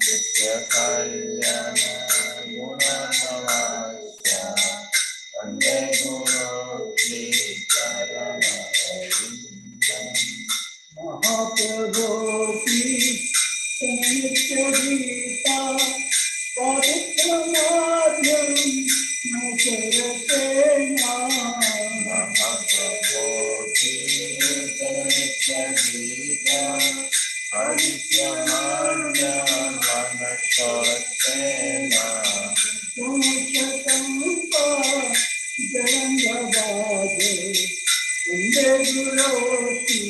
कल्याण गुणनवास्य वन्दे गुरो श्रीचरणरविन्दम् महाप्रभो नित्यगीता पवित्रमाद्यं न चरतेना महाप्रभो नित्यगीता पवित्रमाद्यं न चरतेना पुण्यचम्पा जगन्नाथे वन्दे गुरो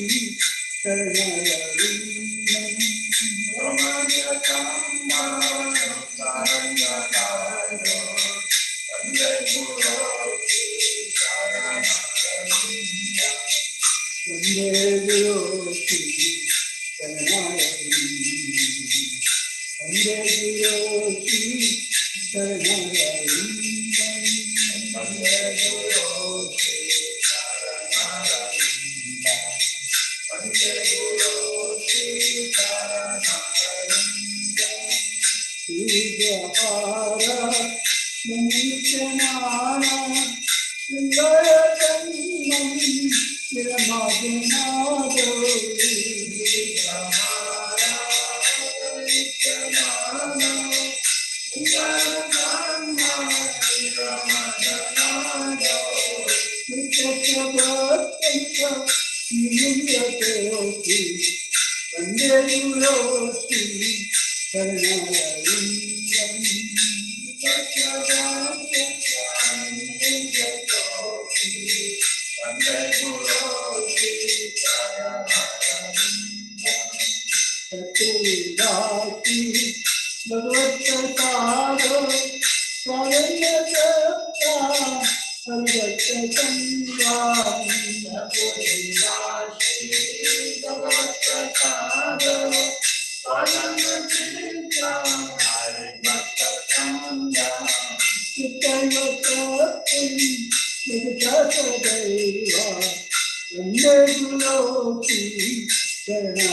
शरणरविन्दम्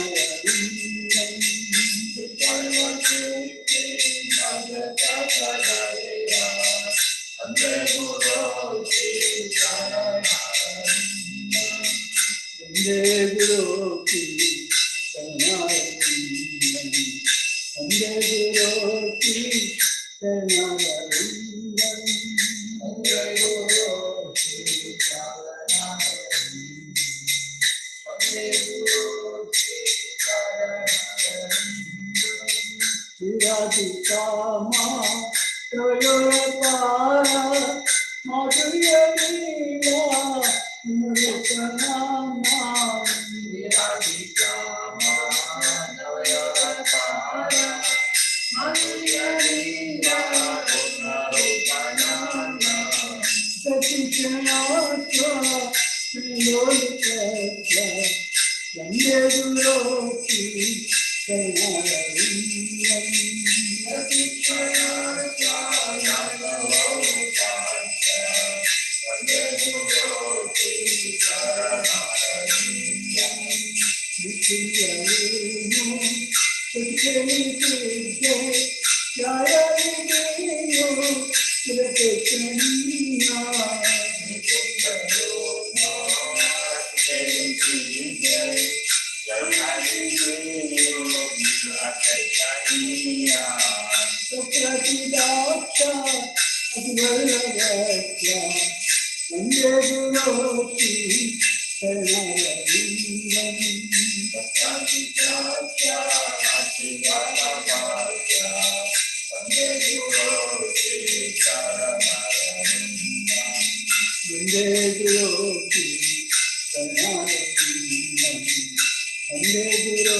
वन्दे गुरो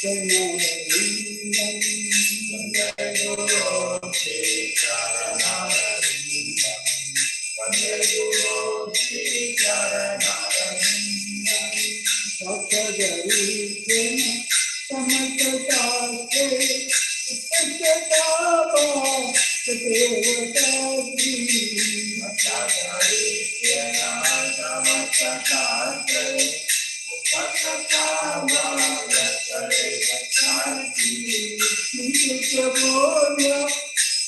शरणरविन्दम् वन्दे गुरो बोला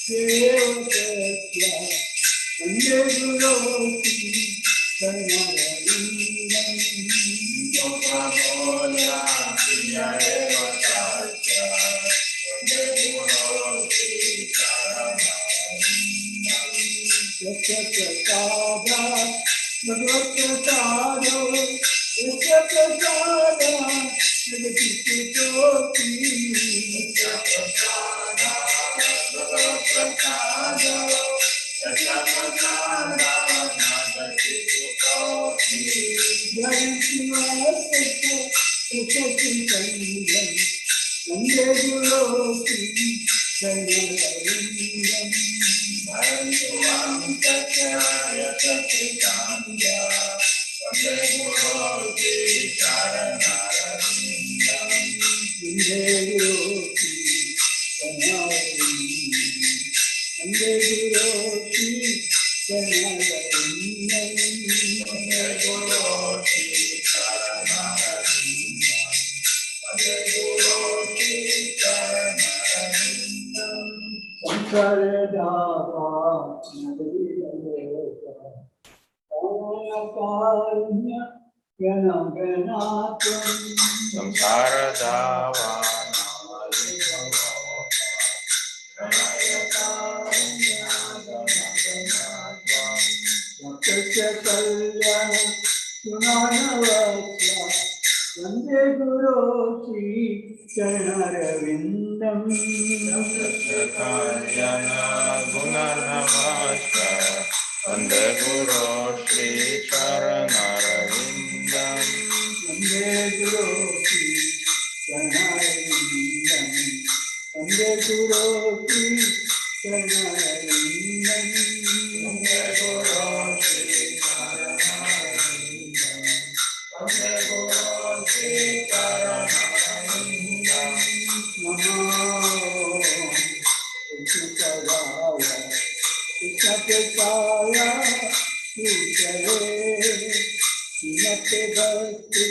देवतया वंदे गुरो शरणरविंदं बोला देवतया वंदे गुरो शरणरविंदं भगवत प्रसादो यस्य प्रसादा जगति ज्योति यस्य प्रसादा भगवत प्रसादो यस्य प्रसादा जगति ज्योति जय शिवस्य सुखचिन्तनं वन्दे गुरो शरणरविन्दं भगवान् तत्त्वाय सच्चिदानन्दा वन्दे गुरो शरणरविन्दं वन्दे गुरो शरणरविन्दं वन्दे गुरो शरणरविन्दं वन्दे गुरो शरणरविन्दं वन्दे गुरो शरणरविन्दं संसारदावा वंदे गुरो श्री चरणरविंदं वंदे गुरो श्री चरणरविंदं वंदे गुरो श्री चरणरविंदं वंदे गुरो श्री चरणरविंदं वंदे गुरो श्री चरणरविंदं वंदे गुरो श्री चरणरविंदं नमो कृष्णपदाय कृष्णप्रसाय श्रीचरे श्रीमते भक्ति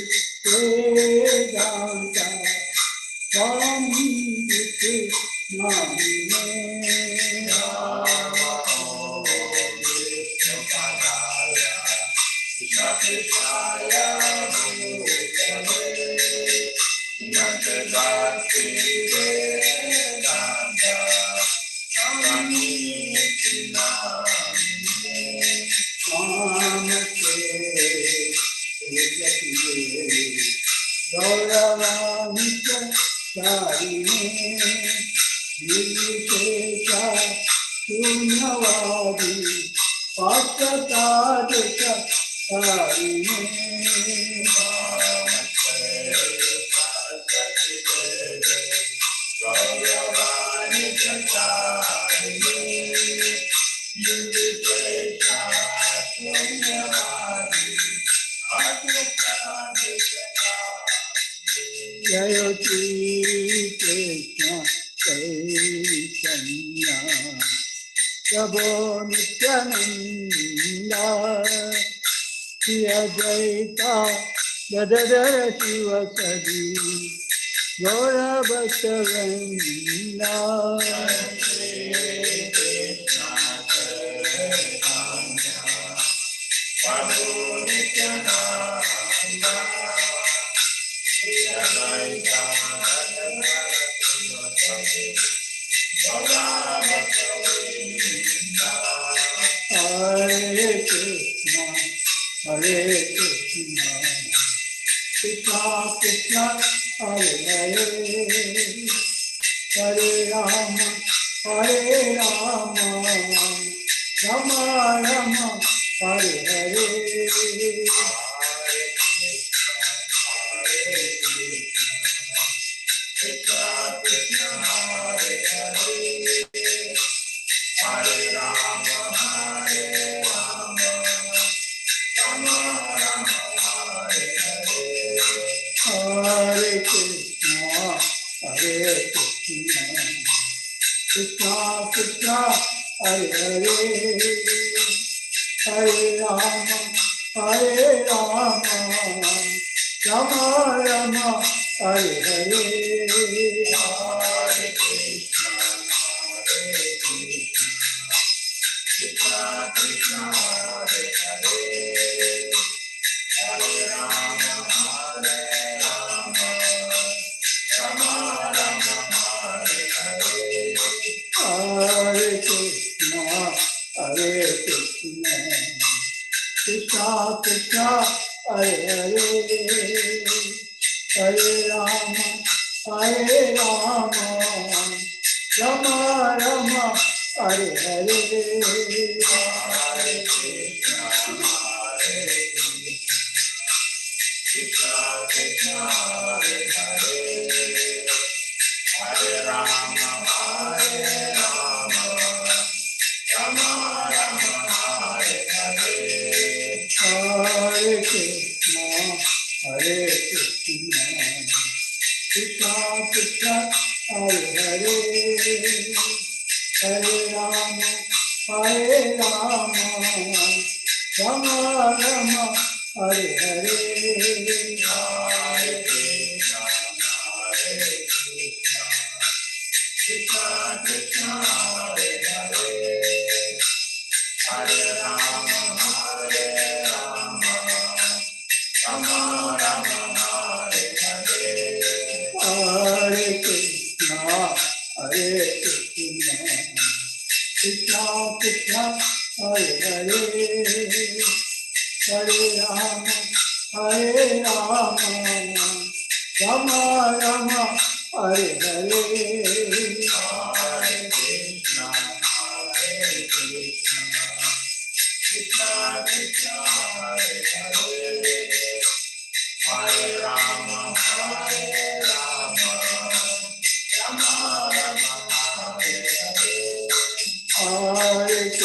वेदांत स्वामी कृष्णामिने कृष्णप्रसाय श्रीमते भक्ति वेदांत स्वामी कृष्णामिने गौरवांश चारिणे निर्विशेषा शून्यवादी पाश्चात्य चारिणे गौरवांश चारिणे निर्विशेषा शून्यवादी जय श्री कृष्ण चैतन्य प्रभो नित्यानंदा श्री अद्वैता गदाधर शिव सदी गौर भक्तवृंदा प्रभो Nityananda Hare Krishna, Hare Krishna, Krishna Krishna, Hare Hare, Hare Rama, Hare Rama, Rama Rama, Hare Hare. Hare Krishna, Hare Krishna, Krishna Krishna, Hare Hare, Hare Rama, Hare Rama, Rama Rama, Hare Hare. Hare Krishna, Hare Krishna, Krishna Krishna, Hare Hare, Hare Rama, Hare Rama, Rama Rama, Hare Hare, Hare Krishna, Hare Krishna, Krishna Hare Hare, Hare Rama, Hare Rama, Rama Rama, Hare Hare, Hare Krishna, Hare Krishna, Krishna Krishna, Hare Hare, Hare Rama, Hare Rama, Rama Rama, Hare Hare, Hare Krishna, Hare Krishna, Krishna Krishna, Hare Hare, Hare Rama, Hare Rama, Rama Rama, Hare Hare, Hare Krishna, Hare Krishna, Krishna Krishna, Hare Hare, Hare Rama, Hare Rama, Rama Rama, Hare Hare, Hare Krishna, Hare Krishna, Krishna Krishna, Hare Hare, Hare Rama, Hare Rama, Rama Rama, Hare Hare, Hare Krishna, Hare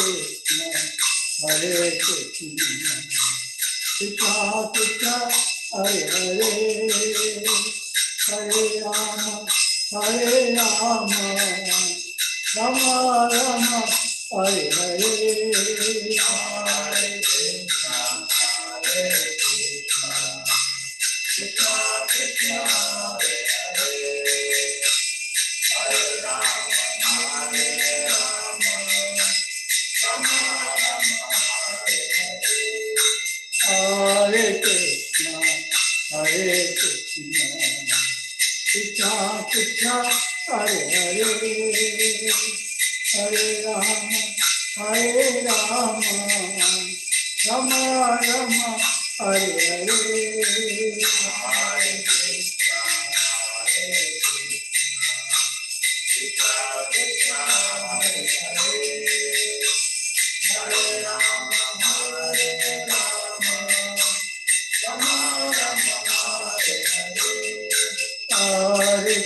Krishna, Krishna Krishna, Hare Hare, Hare Rama, Hare Rama, Rama Rama, Hare Hare, Hare Krishna, Hare Krishna, Krishna Krishna, Hare Hare, Hare Rama, Hare Rama, Rama Rama, Hare Hare, Hare Krishna, Hare Krishna, Krishna Krishna, Hare Hare, Hare Rama, Hare Rama, Rama Rama, Hare Hare, Hare Krishna, Hare Krishna, Krishna Krishna, Hare Hare, Hare Rama, Hare Rama, Rama Rama,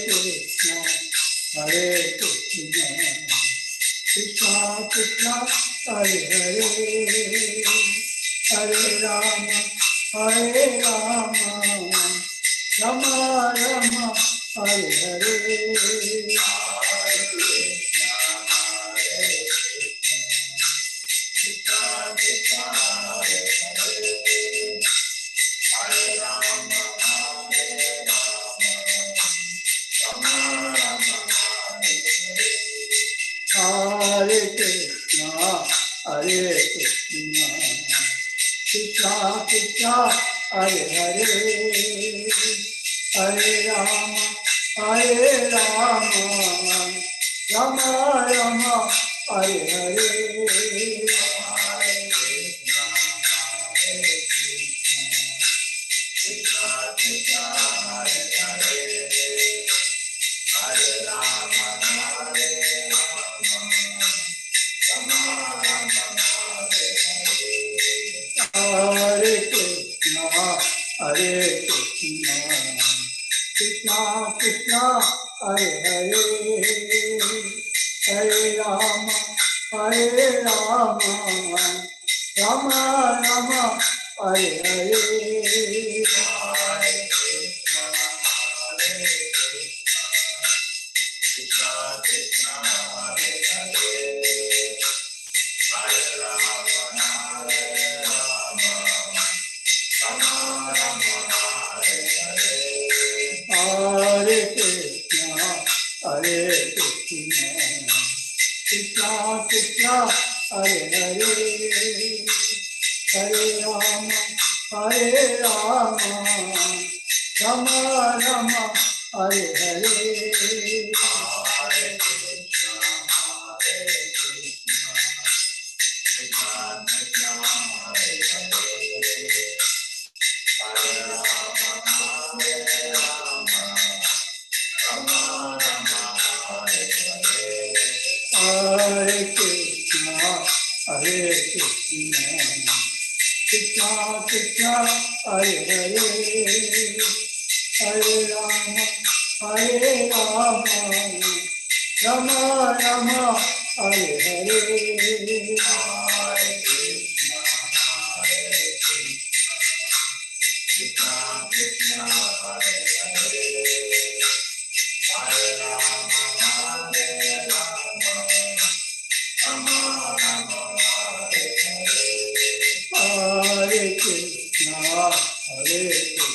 Hare Hare, Hare Krishna, Hare Krishna, Krishna Krishna, Hare Hare, Hare Rama, Hare Rama, Rama Rama, Hare Hare, Hare Krishna, Hare Krishna, Krishna Krishna, Hare Hare, Hare Rama, Hare Rama, Rama Rama, Hare Hare, Hare Krishna, Hare Krishna, Krishna Krishna, Hare Hare, Hare Rama, Hare Rama, Rama Rama, Hare Hare, Hare Krishna, Hare Krishna, Krishna Krishna, Hare Hare, Hare Rama, Hare Rama, Rama Rama, Hare Hare, Hare Krishna, Hare Krishna, Krishna Krishna, Hare Hare, Hare Rama, Hare Rama, Rama Rama, Hare Hare, Hare Krishna, Hare Krishna, Krishna Krishna, Hare Hare, Hare Rama, Hare Rama, Rama Rama, Hare Hare, Hare Krishna, Hare Krishna, Krishna Krishna, Hare Hare, Hare Rama, Hare Rama, Rama Rama, Hare Hare, Hare Krishna, Hare Krishna, Hare Krishna, Krishna Krishna, Hare Hare, Hare Rama, Hare Rama, Rama Rama, Hare Hare, Hare Krishna, Hare Krishna, Krishna Krishna, Hare Hare, Hare Rama, Hare Rama, Rama Rama, Hare Hare, Hare Krishna, Hare Krishna,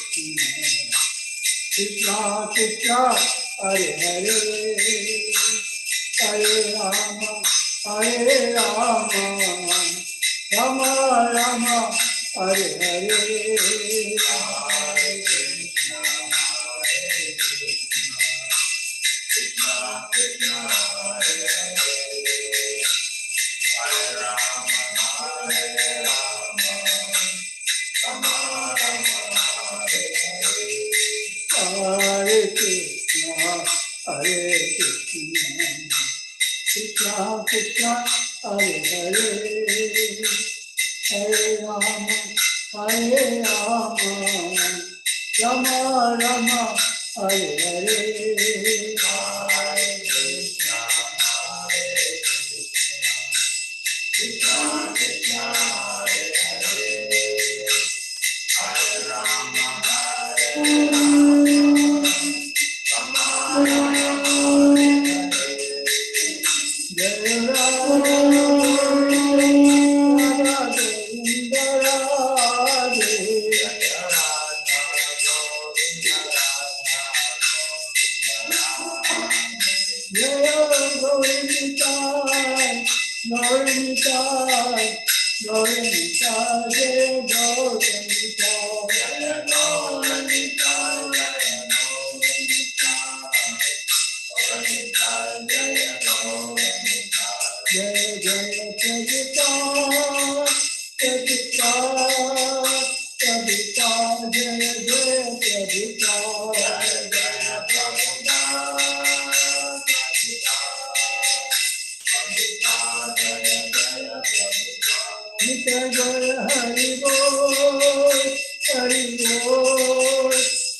Krishna Krishna, Hare Hare, Hare Rama, Hare Rama, Rama Rama, Hare Hare, Hare Krishna, Hare Krishna, Krishna Krishna, Hare Hare, Hare Rama, Hare Rama, Rama Rama, Hare Hare, Hare Krishna, Hare Krishna, Krishna Krishna, Hare Hare, Hare Rama, Hare Rama, Rama Rama, Hare Hare, Hare Krishna, Hare Krishna, Krishna Krishna, Hare Hare, Hare Rama, Hare Rama, Rama Rama, Hare Hare, Jai Radha Govinda Radhe, Jai Radha Govinda Radha Govinda Radhe, Jai Gauranitai, Gauranitai, Jai Gauranitai, Jai Gauranitai, Jai Gauranitai, Jai Gauranitai, Jai Jai Prabhupada, Prabhupada, Prabhupada, Jai Jai Prabhupada, Jai Jai Prabhupada, Nitai Jai Hari Bol, Hari Bol,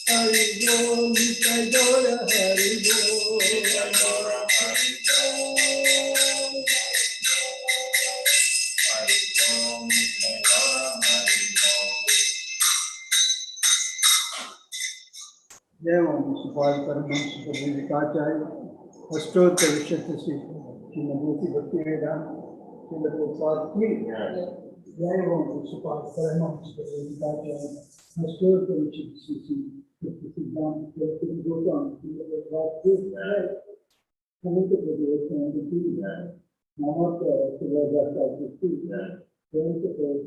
Hari Bol, Nitai Jai Hari Bol, Nitai Jai Hari Bol, Hari Bol, Nitai Jai Hari Bol. जय ओम सुपाल परमहंस प्रभुपाचार्य अष्टोत्तर विशुद्ध श्रीमती भक्ति वेदांत श्रीमद प्रभुपाद की जय ओम सुपाल परमहंस प्रभुपाचार्य अष्टोत्तर विशुद्ध सिद्धांत गौतम श्रीमद प्रभुपाद की समस्त प्रभुपाद की नमस्ते सुभाषा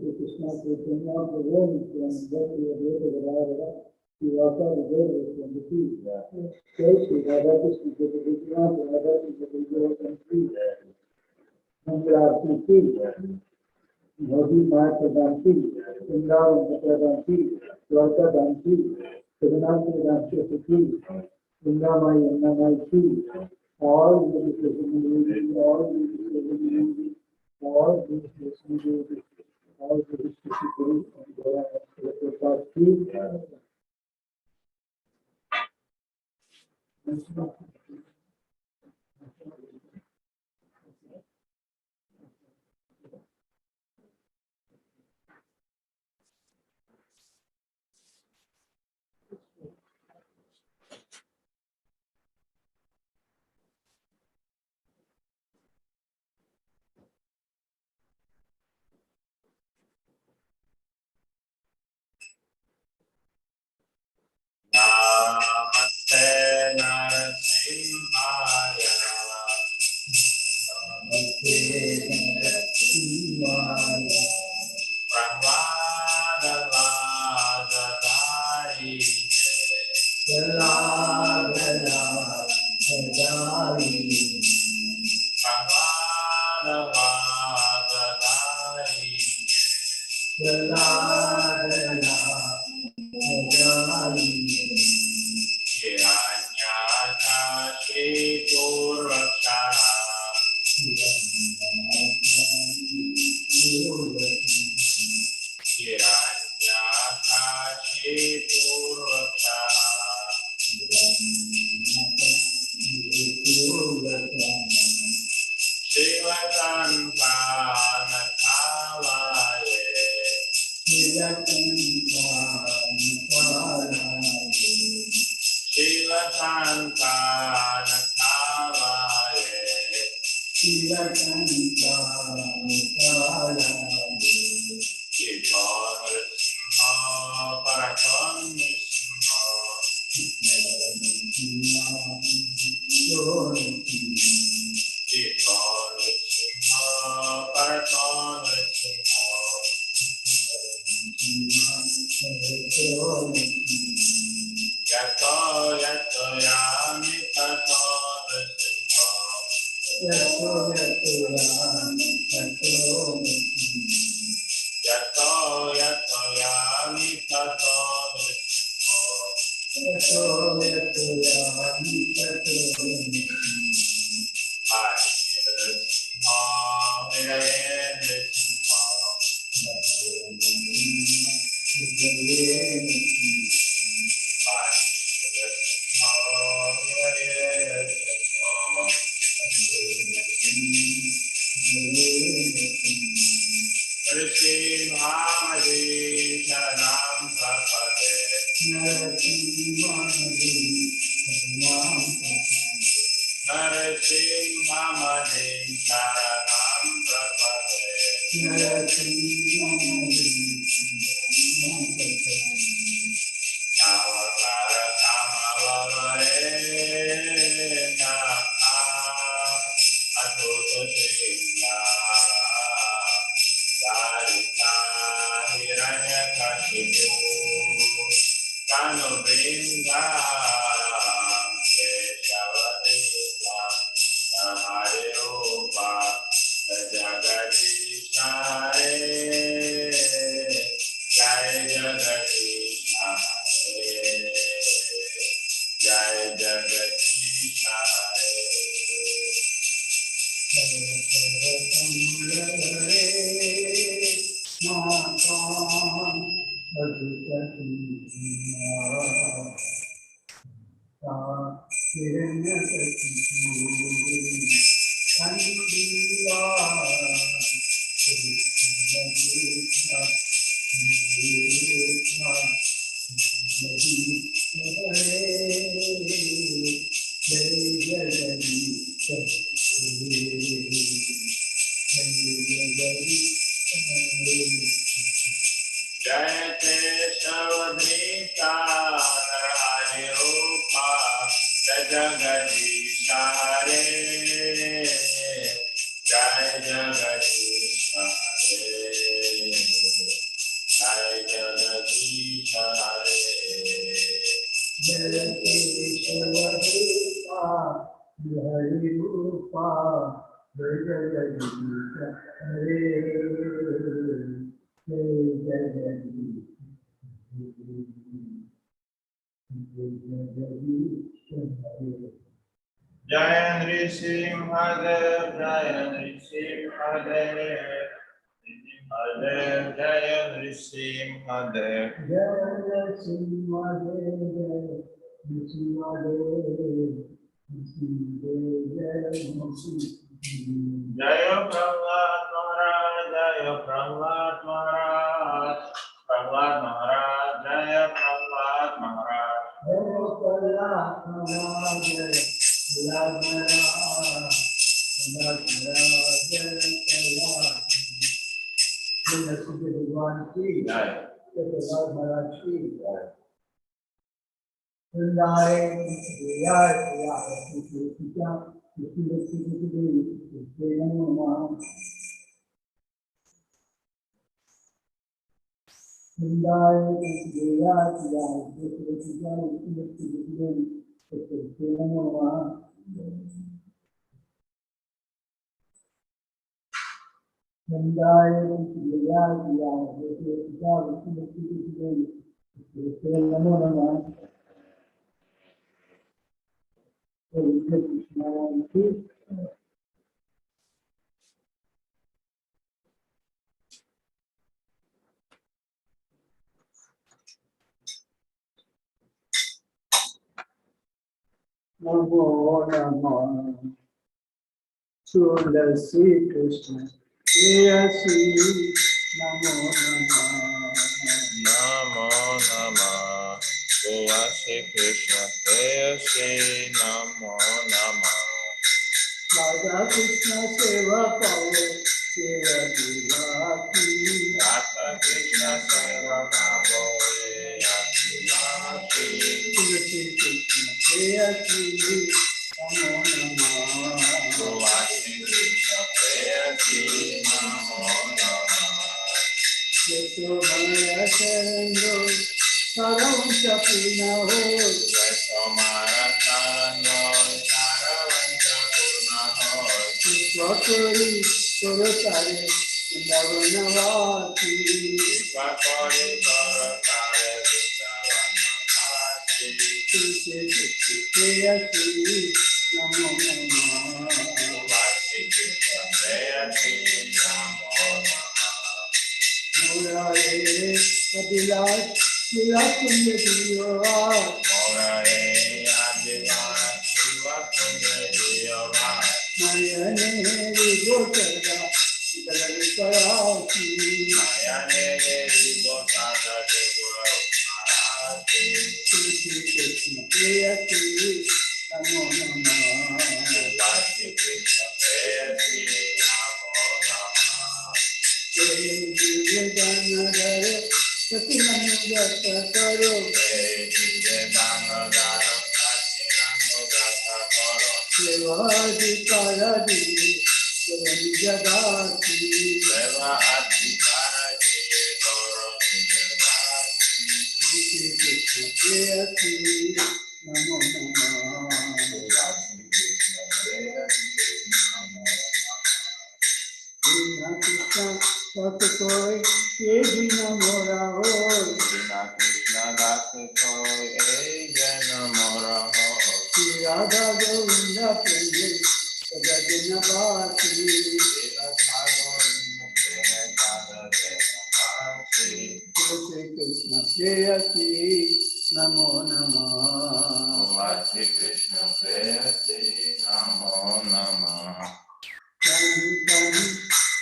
की कृष्ण चैतन्य प्रभु Nityanand Radha Krishna Modi Mata Danti, Pundavan Danti, Dwarka Danti, Tirunathi Danti, Pundamai Yannamai, all these listening, all these listening, all these listening, all these listening, Namaste Narasimhaya. Namaste Narasimhaya. Pravadavadadai. Pravadavadadai. Pravadavadadai. Hiranyakashikurvaka Radha Krishna सेवा पाओ तेरा दिलाती राधा कृष्ण सेवा भावो याति तुलसी कृष्ण प्रेयसी नमो नमः वासी कृष्ण प्रेयसी नमो नमः यशोमया चरणो सर्वं च पूर्ण हो यशोमया चरणो सर्वं च पूर्ण हो स्वकरी सुरतारे नवनवासी कृपाकरि करतारे वृन्दावनवासी तुलसी कृष्ण प्रेयसी नमो नमः वासी कृष्ण प्रेयसी नमो नमः मुरारे अभिलाष कुंज दियो मोरारे आदिनाथ शिव कुंज जियवान नयने विगोचरा गगन करासी नयने गोसादा देवरासी तुलसी कृष्ण प्रेयसी नमो नमः वासी कृष्ण प्रेयसी नमो नमः दिव्य दानधर सतिमनुगत करो जय विजय दानदार काचिरानुगत करो सेवाधिकार दिए जगाती सेवा अधिकार दिए करो जगदासी श्री कृष्ण प्रेयसी नमो नमः वासी कृष्ण प्रेयसी नमो दीना कृष्ण सत कोई ये भी न मोरा हो कृष्ण कृष्ण दास को ए जन मोर हो श्री राधा गोविंद प्रेम सदा दिन बाती तुलसी कृष्ण प्रेयसी नमो नमः वासी कृष्ण प्रेयसी नमो नमः कानी कानी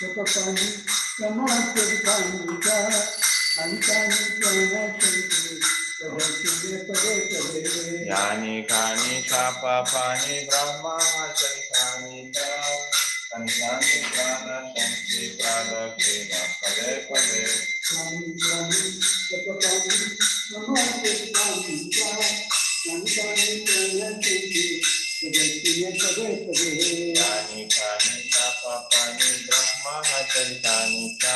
सपकानी समाप्त कानी का कानी प्राण शंकर पदे पदे पदे यानी कानी शापा पानी ब्रह्मा चैतानी च कंसानी प्राण शंति प्रादके पदे पदे कानी कानी सपकानी समाप्त कानी का कानी प्राण शंकर पदे पदे यानी कानी शापा पानी ब्रह्मा चैतानी च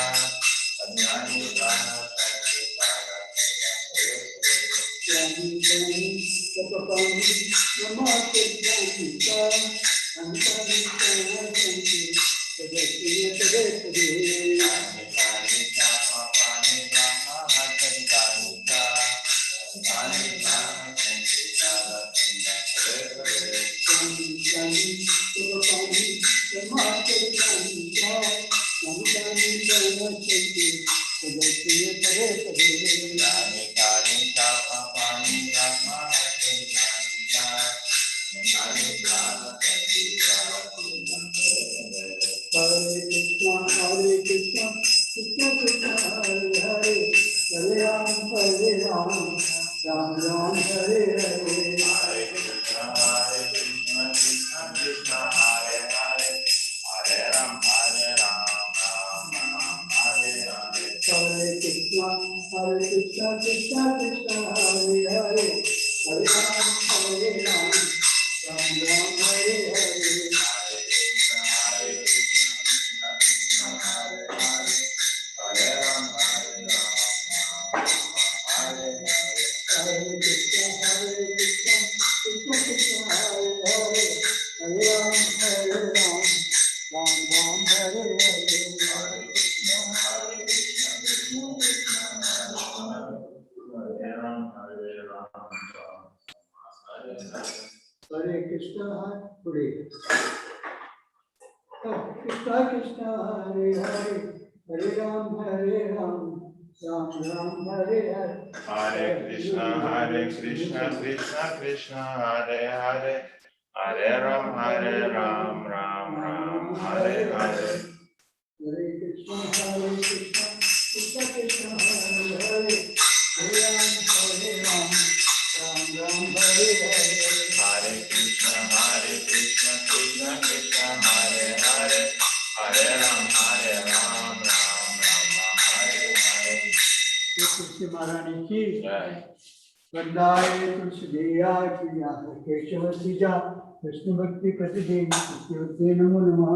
अज्ञानी प्राण शंति प्रादके कानी कानी सपकानी समाप्त कानी का कानी प्राण शंकर पदे पदे यानी कानी शापा पानी ब्रह्मा चैतानी च अज्ञानी प्राण शंति प्रादके कानी कानी सपकानी समाप्त कानी का कानी प्राण शंकर पदे पदे यानी कानी शापा पानी ब्रह्मा चैतानी च अज्ञानी प्राण शंति प्रादके Hare Krishna, Krishna Krishna, Hare Hare, Hare Ram, Ram Ram, Hare Hare. Hare Krishna, Krishna Krishna, Hare Hare, Hare Ram, Ram Ram, Hare Hare. Hare Krishna, Krishna Krishna, Hare Hare, Hare Ram, Ram Ram, Hare Hare. Hare Krishna, Krishna Krishna, Hare Hare, Hare Ram, Ram Hare Hare. Hare Krishna, Krishna Krishna, Hare Hare, Hare Ram, Ram Ram, Hare Hare. Hare Krishna, Krishna Krishna, Hare Hare, Hare Ram, Hare Hare. Hare Krishna, Hare Krishna Krishna, Hare Hare, Hare Ram, Ram Ram, Hare Hare. Hare Krishna, Krishna Krishna, Hare Hare, Hare Ram, Ram Ram, Hare Hare. Hare Krishna, Krishna Krishna, Hare Hare, Hare Ram, Ram Ram, Hare Hare. Hare Krishna, Krishna Krishna, महारानी की जय। वंदाय तुलसीदेयाय प्रियाय केशव श्रीजा विष्णु भक्ति प्रतिदेवी सत्योते नमो नमः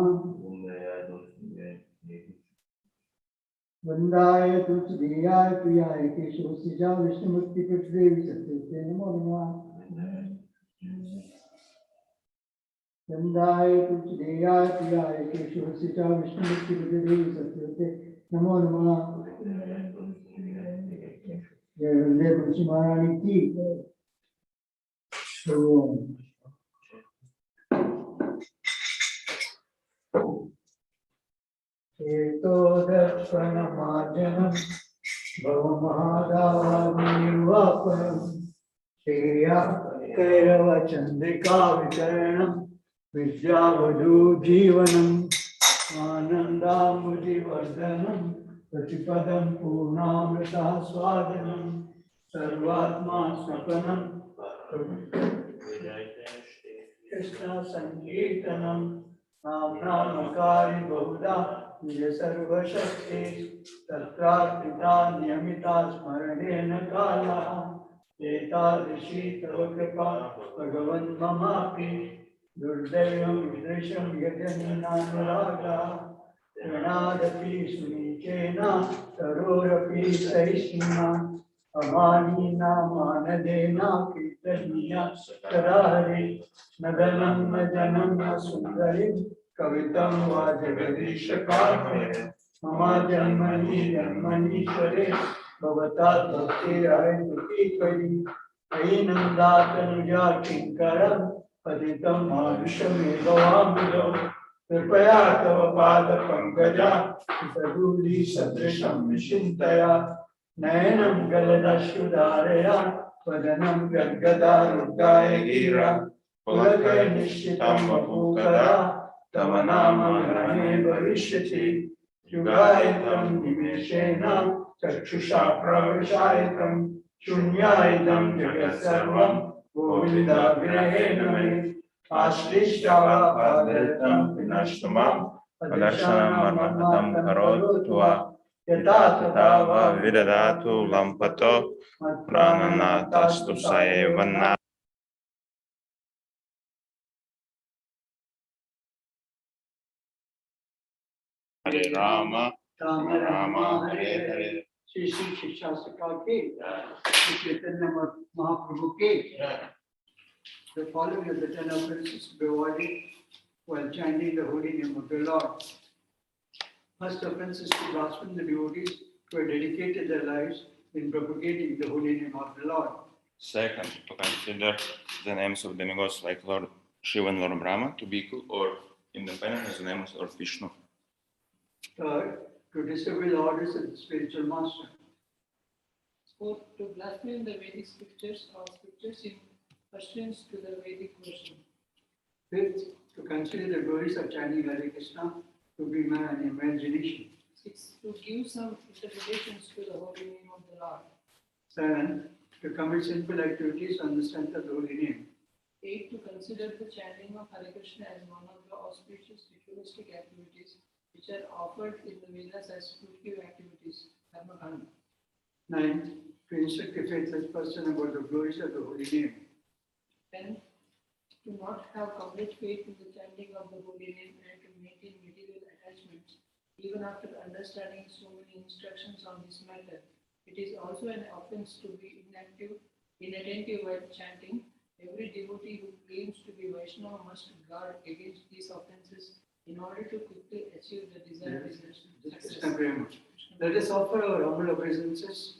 वंदाय तुलसीदेयाय प्रियाय केशव श्रीजा विष्णु भक्ति प्रतिदेवी सत्योते नमो नमः वंदाय तुलसीदेयाय प्रियाय केशव श्रीजा विष्णु भक्ति प्रतिदेवी सत्योते नमो नमः जय वंदे तुलसी महारानी की ओम चेतो दर्शनमार्जनं भवमहादावानिर्वापनं श्रेया कैरवचन्द्रिका वितरणं विद्यावधूजीवनम् आनन्दाम्बुधिवर्धनं प्रतिपदं पूर्णामृता स्वादनं सर्वात्मा स्वपनं कृष्ण संकीर्तनं नामकारि बहुधा निज सर्वशक्ति तत्रार्पिता नियमिता स्मरणेन काला एतादृशी तव कृपा भगवन् ममापि दुर्दैवं विदृशं यजनानुरागा ऋणादपि सुनीचेन तरोरपि सहिष्णुना अमानीना मानदेना कीर्तनीया सदा हरि न धनं न जनं न सुन्दरीं कवितं वा जगदीश कामे मम जन्मनीश्वरे भवता भक्तिरहितुकी त्वयि अयि नन्दातनुजा किङ्करं पतितं मानुषमेव वामृतो कृपया तव पादपङ्कजा सधूली सदृशं विचिन्तया नयनं गलदश्रुधारया वदनं गद्गदारुद्धाय गिरा पुलके निश्चितं वपुकदा तव नाम ग्रहणे भविष्यति युगायितं निमेषेण चक्षुषा प्रविशायितं शून्यायितं जगत् सर्वं गोविन्दाग्रहेण मे आश्लिष्टावापादरतं विनष्टु मां दर्शनमर्महतं करोतु वा यथा तथा वा विदधातु लम्पतो प्राणनाथस्तु स एव न हरे राम राम हरे हरे श्री श्री शिक्षा सका के श्री चैतन्य महाप्रभु के The following is the 10 offenses avoided while chanting the holy name of the Lord. First offense is to blaspheme the devotees who have dedicated their lives in propagating the holy name of the Lord. Second, to consider the names of demigods like Lord Shiva and Lord Brahma to be equal or independent as the names of Vishnu. Third, to disobey the orders of the spiritual master. Fourth, to blaspheme the Vedic scriptures or scriptures in pursuance to the Vedic version. Fifth, to consider the glories of chanting Hare Krishna to be an imagination. Sixth, to give some interpretations to the holy name of the Lord. Seventh, to commit sinful activities on the strength of the holy name. Eighth, to consider the chanting of Hare Krishna as one of the auspicious ritualistic activities which are offered in the Vedas as fruitive activities, karma kanda. Ninth, to instruct a faithless person about the glories of the holy name. 10th, to not have complete faith in the chanting of the holy name and to maintain material attachments even after understanding so many instructions on this matter. It is also an offense to be inattentive while chanting. Every devotee who claims to be Vaishnava must guard against these offenses in order to quickly achieve the desired success. Let us offer our humble obeisances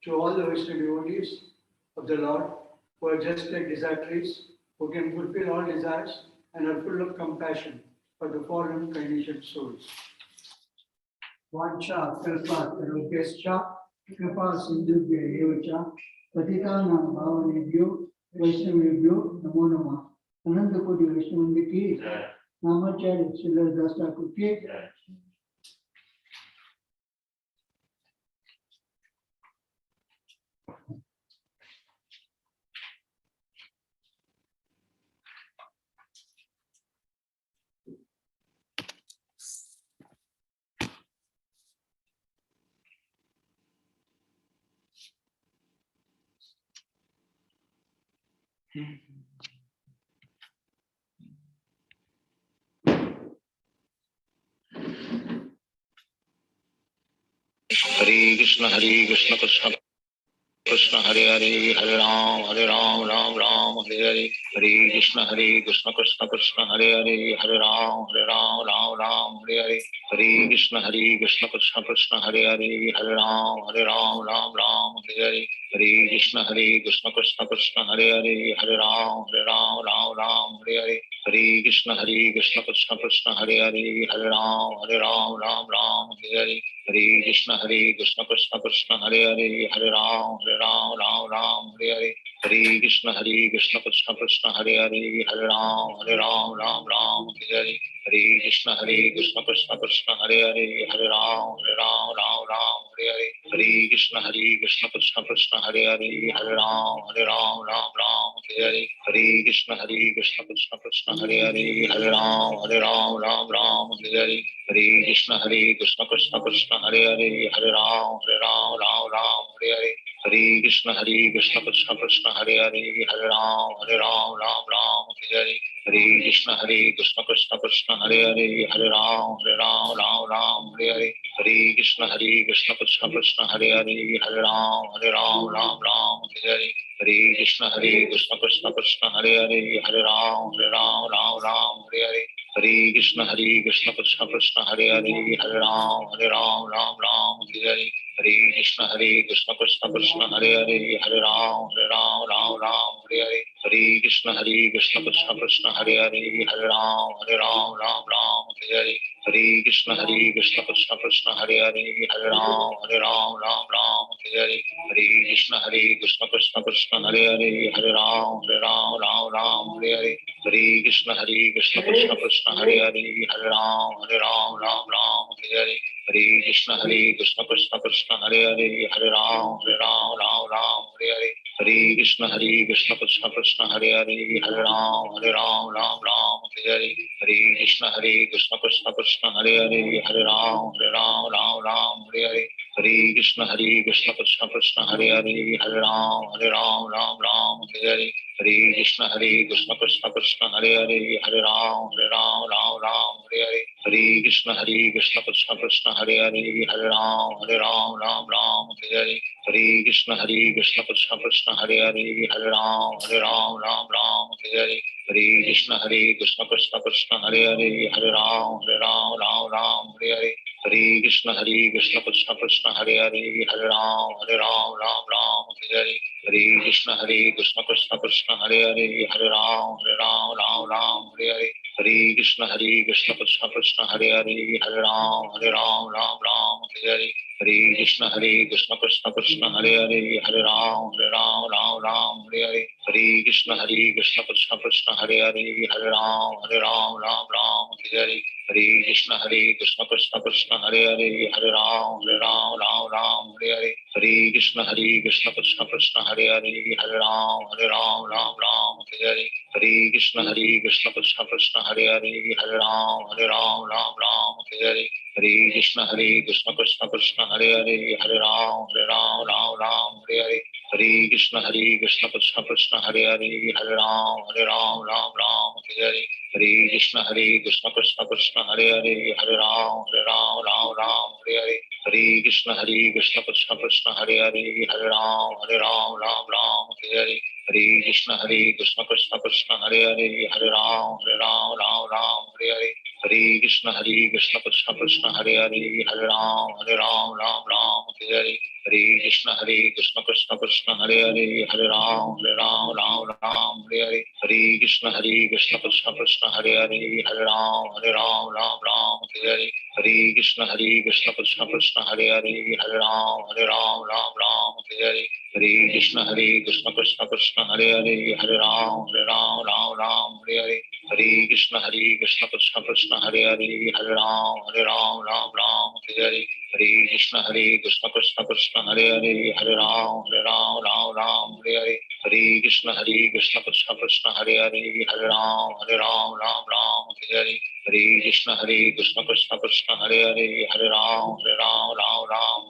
to all the Vaishnava devotees of the Lord who are just like desire trees, who can fulfill all desires and are full of compassion for the fallen conditioned souls. Vancha kalpa tarubhyascha kripa sindhubhya eva cha patitanam bhavanebhyo vaishnavebhyo namo namah. Ananda Koti Vaishnava ki Namacharya Srila Das Thakur ki Hare Krishna Krishna Krishna Hare Hare Hare Ram Ram Ram Hare Hare Hare Krishna Krishna Krishna Hare Hare Hare Ram Ram Hare Hare Hare Krishna Krishna Krishna Hare Hare Hare Ram Ram Hare Hare Hare Krishna Krishna Krishna Hare Hare Hare Ram Ram Hare Hare Hare Krishna Krishna Krishna Hare Hare Hare Ram Ram Hare Hare Hare Krishna Krishna Krishna Hare Hare Hare Ram Ram Hare Hare Hare Krishna Krishna Krishna Hare Hare Hare Ram Ram Hare Hare Hare Krishna Krishna Krishna Hare Hare Hare Ram Ram Hare Hare Hare Krishna Krishna Krishna Hare Hare Hare Ram Hare Hare Hare Krishna Krishna Krishna Hare Hare Hare Ram Hare Hare Hare Krishna Krishna Krishna Hare Hare Hare Ram Hare Hare Hare Krishna Krishna Krishna Hare Hare Hare Ram Hare Hare Hare Krishna Krishna Krishna Hare Hare Hare Ram Hare Hare Hare Krishna Krishna Krishna Hare Hare Hare Ram Hare Hare Hare Krishna Krishna Krishna Hare Hare Hare Ram Hare Hare Hare Krishna Krishna Krishna Hare Hare Hare Ram Hare Hare Hare Krishna Krishna Krishna Hare Hare Hare Ram Hare Hare Hare Krishna Krishna Krishna Hare Hare Hare Ram Hare Hare Hare Krishna Krishna Krishna Hare Hare Hare Ram Hare Hare Hare Krishna Krishna Krishna Hare Hare Hare Ram Hare Hare Hare Krishna Krishna Krishna Hare Hare Hare Ram Hare Hare Hare Krishna Krishna Krishna Hare Hare Hare Ram Hare Hare Hare Krishna Krishna Krishna Hare Hare Hare Ram Hare Hare Hare Krishna Krishna Krishna Hare Hare Hare Ram Hare Hare Hare Krishna Krishna Krishna Hare Hare Hare Ram Hare Hare Hare Krishna Krishna Krishna Hare Hare Hare Ram Hare Hare Hare Krishna Krishna Krishna Hare Hare Hare Ram Hare Hare Hare Krishna Krishna Krishna Hare Hare Hare Ram Hare Hare Hare Krishna Krishna Krishna Hare Hare Hare Ram Hare Hare Hare Krishna Krishna Krishna Hare Hare Hare Ram Hare Hare Hare Krishna Krishna Krishna Hare Hare Hare Ram Hare Hare Hare Krishna Krishna Krishna Hare Hare Hare Ram Hare Hare Hare Krishna Krishna Krishna Hare Hare Hare Ram Hare Hare Hare Krishna Krishna Krishna Hare Hare Hare Ram Hare Hare Hare Krishna Krishna Krishna Hare Hare Hare Ram Hare Hare Hare Krishna Krishna Krishna Hare Hare Hare Ram Hare Hare Hare Krishna Krishna Krishna Hare Hare Hare Ram Hare Hare Hare Krishna Krishna Krishna Hare Hare Hare Ram Hare Hare Hare Krishna Krishna Krishna Hare Hare Hare Ram Hare Hare Hare Krishna Krishna Krishna Hare Hare Hare Ram Hare Hare Hare Krishna Krishna Krishna Hare Hare Hare Ram Hare Hare Hare Krishna Krishna Krishna Hare Hare Hare Ram Hare Hare Hare Krishna Krishna Krishna Hare Hare Hare Ram Hare Hare Hare Krishna Krishna Krishna Hare Hare Hare Ram Hare Hare Hare Krishna Krishna Krishna Hare Hare Hare Ram Hare Hare Hare Krishna Krishna Krishna Hare Hare Hare Ram Hare Hare Hare Krishna Krishna Krishna Hare Hare Hare Ram Hare Hare Hare Krishna Krishna Krishna Hare Hare Hare Ram Ram Ram Hare Hare Hare Krishna Krishna Krishna Hare Hare Hare Ram Ram Ram Hare Hare Hare Krishna Krishna Krishna Hare Hare Hare Ram Ram Hare Hare Hare Krishna Krishna Krishna Hare Hare Hare Ram Ram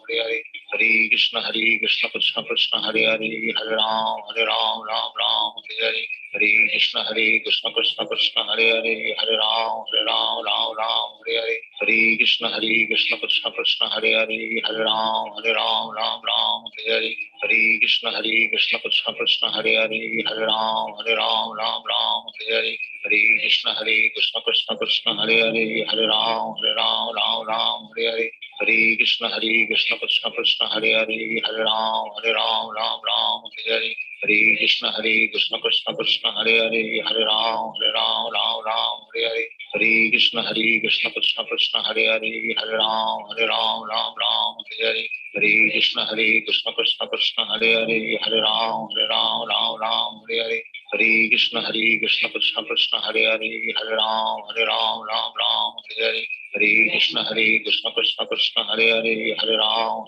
Hare Hare Hare Krishna Krishna Krishna Hare Hare Hare Ram Ram Hare Hare Hare Krishna Krishna Krishna Hare Hare Hare Ram Ram Hare Hare Hare Krishna Krishna Krishna Hare Hare Hare Ram Ram Hare Hare Hare Krishna Krishna Krishna Hare Hare Hare Ram Ram Hare Hare Hare Krishna Krishna Krishna Hare Hare Hare Ram Ram Hare Hare Hare Krishna Krishna Krishna Hare Hare Hare Ram Ram Hare Hare Hare Krishna Krishna Krishna Hare Hare Hare Ram Ram Hare Hare Hare Krishna Krishna Krishna Hare Hare Hare Ram Ram Hare Hare Hare Krishna Krishna Krishna Hare Hare Hare Ram Ram Hare Hare Hare Krishna Krishna Krishna Hare Hare Hare Ram Ram Hare Hare Hare Krishna Krishna Krishna Hare Hare Hare Ram Ram Hare Hare Hare Krishna Krishna Krishna Hare Hare Hare Ram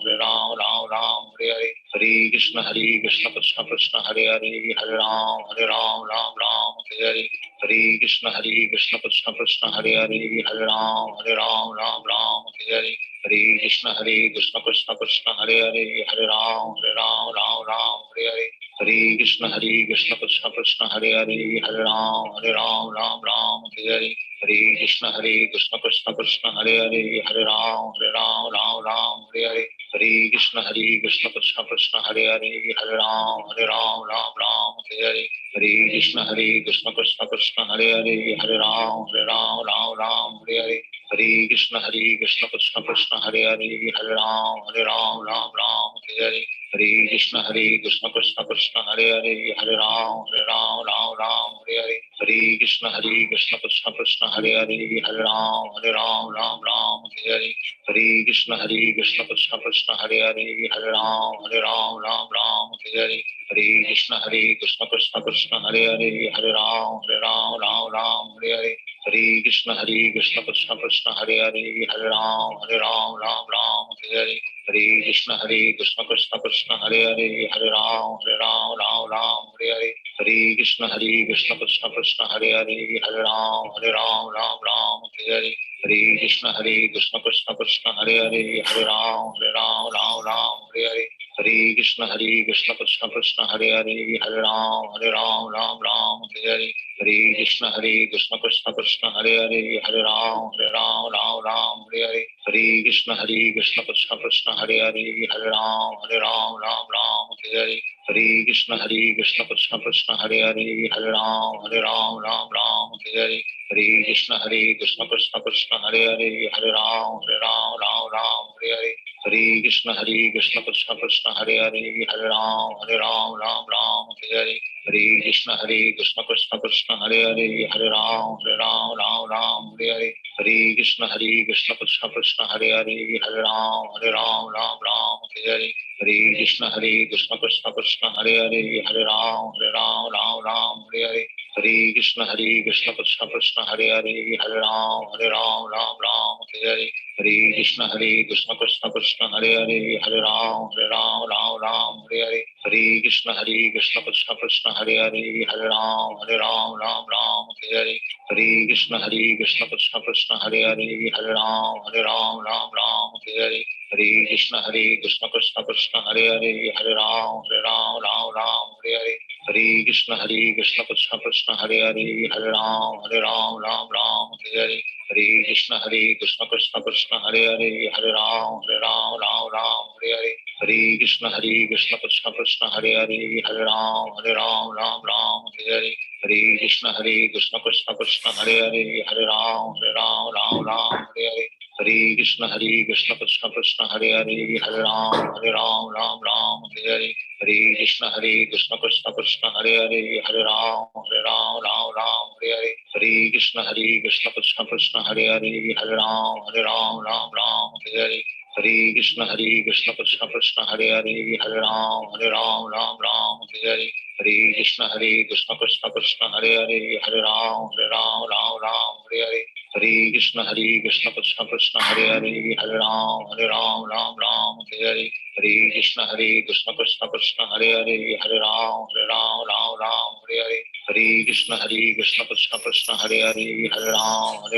Ram Hare Hare Hare Krishna Krishna Krishna Hare Hare Hare Ram Ram Hare Hare Hare Krishna Krishna Krishna Hare Hare Hare Ram Ram Hare Hare Hare Krishna Krishna Krishna Hare Hare Hare Ram Ram Hare Hare Hare Krishna Krishna Krishna Hare Hare Hare Ram Ram Hare Hare Hare Krishna Krishna Krishna Hare Hare Hare Ram Ram Hare Hare Hare Krishna Krishna Krishna Hare Hare Hare Ram Ram Hare Hare Hare Krishna Krishna Krishna Hare Hare Hare Ram Ram Hare Hare Hare Krishna Krishna Krishna Hare Hare Hare Ram Ram Hare Hare Hare Krishna Krishna Krishna Hare Hare Hare Ram Ram Hare Hare Hare Krishna Krishna Krishna Hare Hare Hare Ram Ram Hare Hare Hare Krishna Krishna Krishna Hare Hare Hare Ram Ram Hare Hare Hare Krishna Krishna Krishna Hare Hare Hare Ram Ram Hare Hare Hare Krishna Krishna Krishna Hare Hare Hare Ram Ram Hare Hare Hare Krishna Krishna Krishna Hare Hare Hare Ram Ram Hare Hare Hare Krishna Krishna Krishna Hare Hare Hare Ram Ram Hare Hare Hare Krishna Krishna Krishna Hare Hare Hare Ram Ram Hare Hare Hare Krishna Krishna Krishna Hare Hare Hare Ram Ram Hare Hare Hare Krishna Krishna Krishna Hare Hare Hare Ram Ram Hare Hare Hare Krishna Krishna Krishna Hare Hare Hare Ram Ram Hare Hare Hare Krishna Krishna Krishna Hare Hare Hare Ram Ram Hare Hare Hare Krishna Krishna Krishna Hare Hare Hare Ram Ram Hare Hare Hare Krishna Krishna Krishna Hare Hare Hare Ram Ram Hare Hare Hare Krishna Krishna Krishna Hare Hare Hare Ram Ram Hare Hare Hare Krishna Krishna Krishna Hare Hare Hare Ram Ram Hare Hare Hare Krishna Krishna Krishna Hare Hare Hare Ram Ram Hare Hare Hare Krishna Krishna Krishna Hare Hare Hare Ram Ram Hare Hare Hare Krishna Krishna Krishna Hare Hare Hare Ram Ram Hare Hare Hare Krishna Krishna Krishna Hare Hare Hare Ram Ram Hare Hare Hare Krishna Krishna Krishna Hare Hare Hare Ram Ram Hare Hare Hare Krishna Krishna Krishna Hare Hare Hare Ram Ram Hare Hare Hare Krishna Krishna Krishna Hare Hare Hare Ram Ram Hare Hare Hare Krishna Krishna Krishna Hare Hare Hare Ram Ram Hare Hare Hare Krishna Krishna Krishna Hare Hare Hare Ram Ram Hare Hare Hare Krishna Krishna Krishna Hare Hare Hare Ram Ram Hare Hare Hare Krishna Krishna Krishna Hare Hare Hare Ram Ram Hare Hare Hare Krishna Krishna Krishna Hare Hare Hare Ram Ram Hare Hare Hare Krishna Krishna Krishna Hare Hare Hare Ram Ram Ram Hare Hare Hare Krishna Krishna Krishna Hare Hare Hare Ram Ram Hare Hare Hare Krishna Krishna Krishna Hare Hare Hare Ram Ram Hare Hare Hare Krishna Krishna Krishna Hare Hare Hare Ram Ram Hare Hare Hare Krishna Krishna Krishna Hare Hare Hare Ram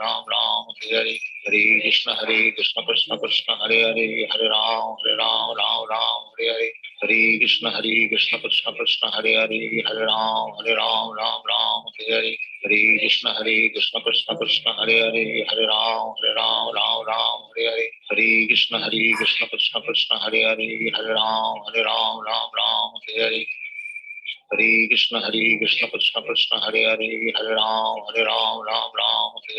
Ram Hare Hare Hare Krishna Krishna Krishna Hare Hare Hare Ram Ram Hare Hare Hare Krishna Krishna Krishna Hare Hare Hare Ram Ram Hare Hare Hare Krishna Krishna Krishna Hare Hare Hare Ram Ram Hare Hare Hare Krishna Krishna Krishna Hare Hare Hare Ram Ram Hare Hare Hare Krishna Krishna Krishna Hare Hare Hare Ram Ram Hare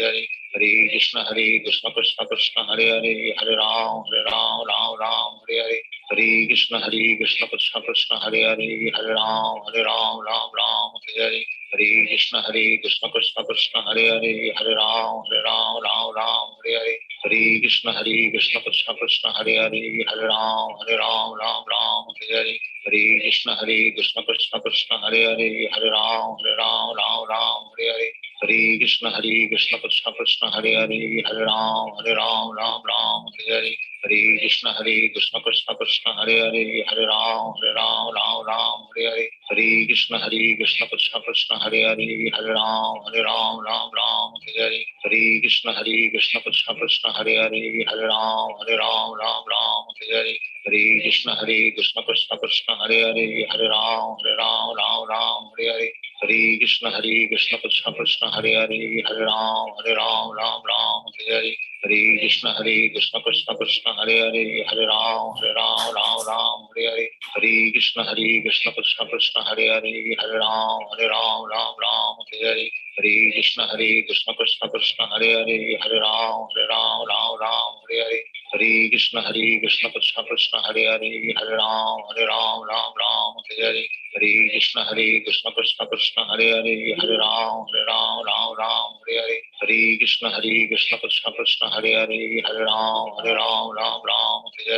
Hare Hare Krishna Krishna Krishna Hare Hare Hare Ram Ram Hare Hare Hare Krishna Krishna Krishna Hare Hare Hare Ram Ram Hare Hare Hare Krishna Krishna Krishna Hare Hare Hare Ram Ram Hare Hare Hare Krishna Krishna Krishna Hare Hare Hare Ram Ram Hare Hare Hare Krishna Krishna Krishna Hare Hare Hare Ram Ram Hare Hare Hare Krishna Krishna Krishna Hare Hare Hare Ram Ram Hare Hare Hare Krishna Krishna Krishna Hare Hare Hare Ram Ram Hare Hare Hare Krishna Krishna Krishna Hare Hare Hare Ram Ram Hare Hare Hare Krishna Krishna Krishna Hare Hare Hare Ram Ram Hare Hare Hare Krishna Krishna Krishna Hare Hare Hare Ram Ram Hare Hare Hare Krishna Krishna Krishna Hare Hare Hare Ram Ram Hare Hare Hare Krishna Krishna Krishna Hare Hare Hare Ram Ram Hare Hare Hare Krishna Krishna Krishna Hare Hare Hare Ram Ram Hare Hare Hare Krishna Krishna Krishna Hare Hare Hare Ram Ram Hare Hare Hare Krishna Krishna Krishna Hare Hare Hare Ram Ram Hare Hare Hare Krishna Krishna Krishna Hare Hare Hare Ram Ram Hare Hare Hare Krishna Krishna Krishna Hare Hare Hare Ram Ram Hare Hare Hare Krishna Krishna Krishna Hare Hare Hare Ram Ram Hare Hare Hare Krishna Krishna Krishna Hare Hare Hare Ram Ram Hare Hare Hare Krishna Krishna Krishna Hare Hare Hare Ram Ram Hare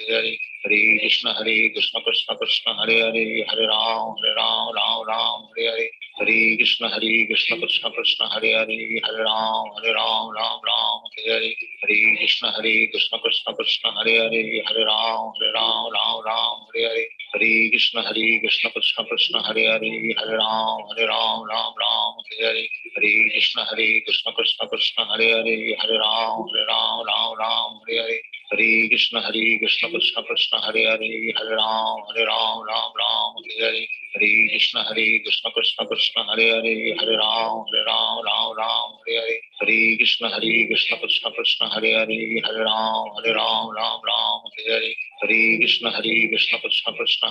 Hare Hare Krishna Krishna Krishna Hare Hare Hare Ram Ram Hare Hare Hare Krishna Krishna Krishna Hare Hare Hare Ram Ram Hare Hare Hare Krishna Krishna Krishna Hare Hare Hare Ram Ram Hare Hare Hare Krishna Krishna Krishna Hare Hare Hare Ram Ram Hare Hare Hare Krishna Krishna Krishna Hare Hare Hare Ram Ram Hare Hare Hare Krishna Krishna Krishna Hare Hare Hare Ram Ram Hare Hare Hare Krishna Krishna Krishna Hare Hare Hare Ram Ram Hare Hare Hare Krishna Krishna Krishna Hare Hare Hare Ram Ram Hare Hare Hare Krishna Krishna Krishna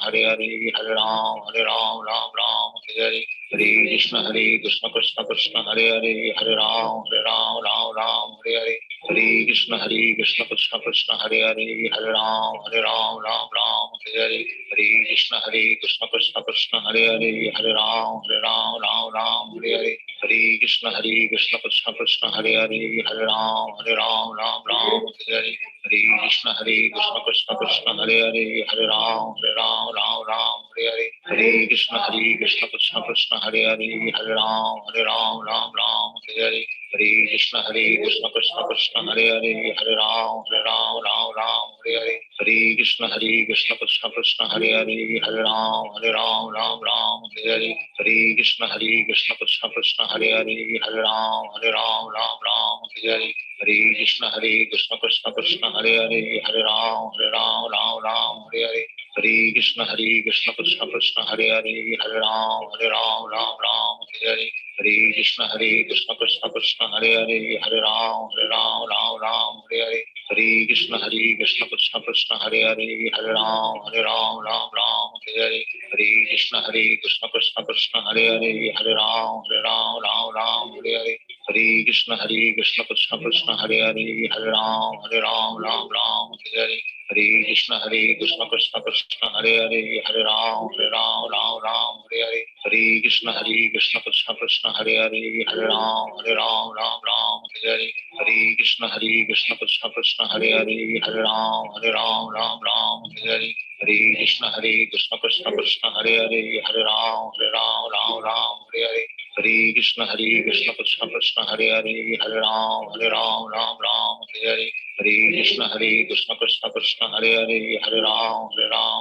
Hare Hare Hare Ram Ram Hare Hare Hare Krishna Krishna Krishna Hare Hare Hare Ram Ram Hare Hare Hare Krishna Krishna Krishna Hare Hare Hare Ram Ram Hare Hare Hare Krishna Krishna Krishna Hare Hare Hare Ram Ram Hare Hare Hare Krishna Krishna Krishna Hare Hare Hare Ram Ram Hare Hare Hare Krishna Krishna Krishna Hare Hare Hare Ram Ram Hare Hare Hare Krishna Krishna Krishna Hare Hare Hare Ram Ram Hare Hare Hare Krishna Krishna Krishna Hare Hare Hare Ram Ram Hare Hare Hare Krishna Krishna Krishna Hare Hare Hare Ram Ram Hare Hare Hare Krishna Krishna Krishna Hare Hare Hare Ram Ram Hare Hare Hare Krishna Krishna Krishna Hare Hare Hare Ram Ram Hare Hare Hare Krishna Krishna Krishna Hare Hare Hare Ram Ram Hare Hare Hare Krishna Krishna Krishna Hare Hare Hare Ram Ram Hare Hare Hare Krishna Krishna Krishna Hare Hare Hare Ram Ram Hare Hare Hare Krishna Krishna Krishna Hare Hare Hare Ram Ram Hare Hare Hare Krishna Krishna Krishna Hare Hare Hare Ram Ram Ram Hare Hare Hare Krishna Krishna Krishna Hare Hare Hare Ram Ram Ram Hare Hare Hare Krishna Krishna Krishna Hare Hare Hare Ram Ram Ram Hare Hare Hare Krishna Krishna Krishna Hare Hare Hare Ram Ram Ram Hare Hare Hare Krishna Krishna Krishna Hare Hare Hare Ram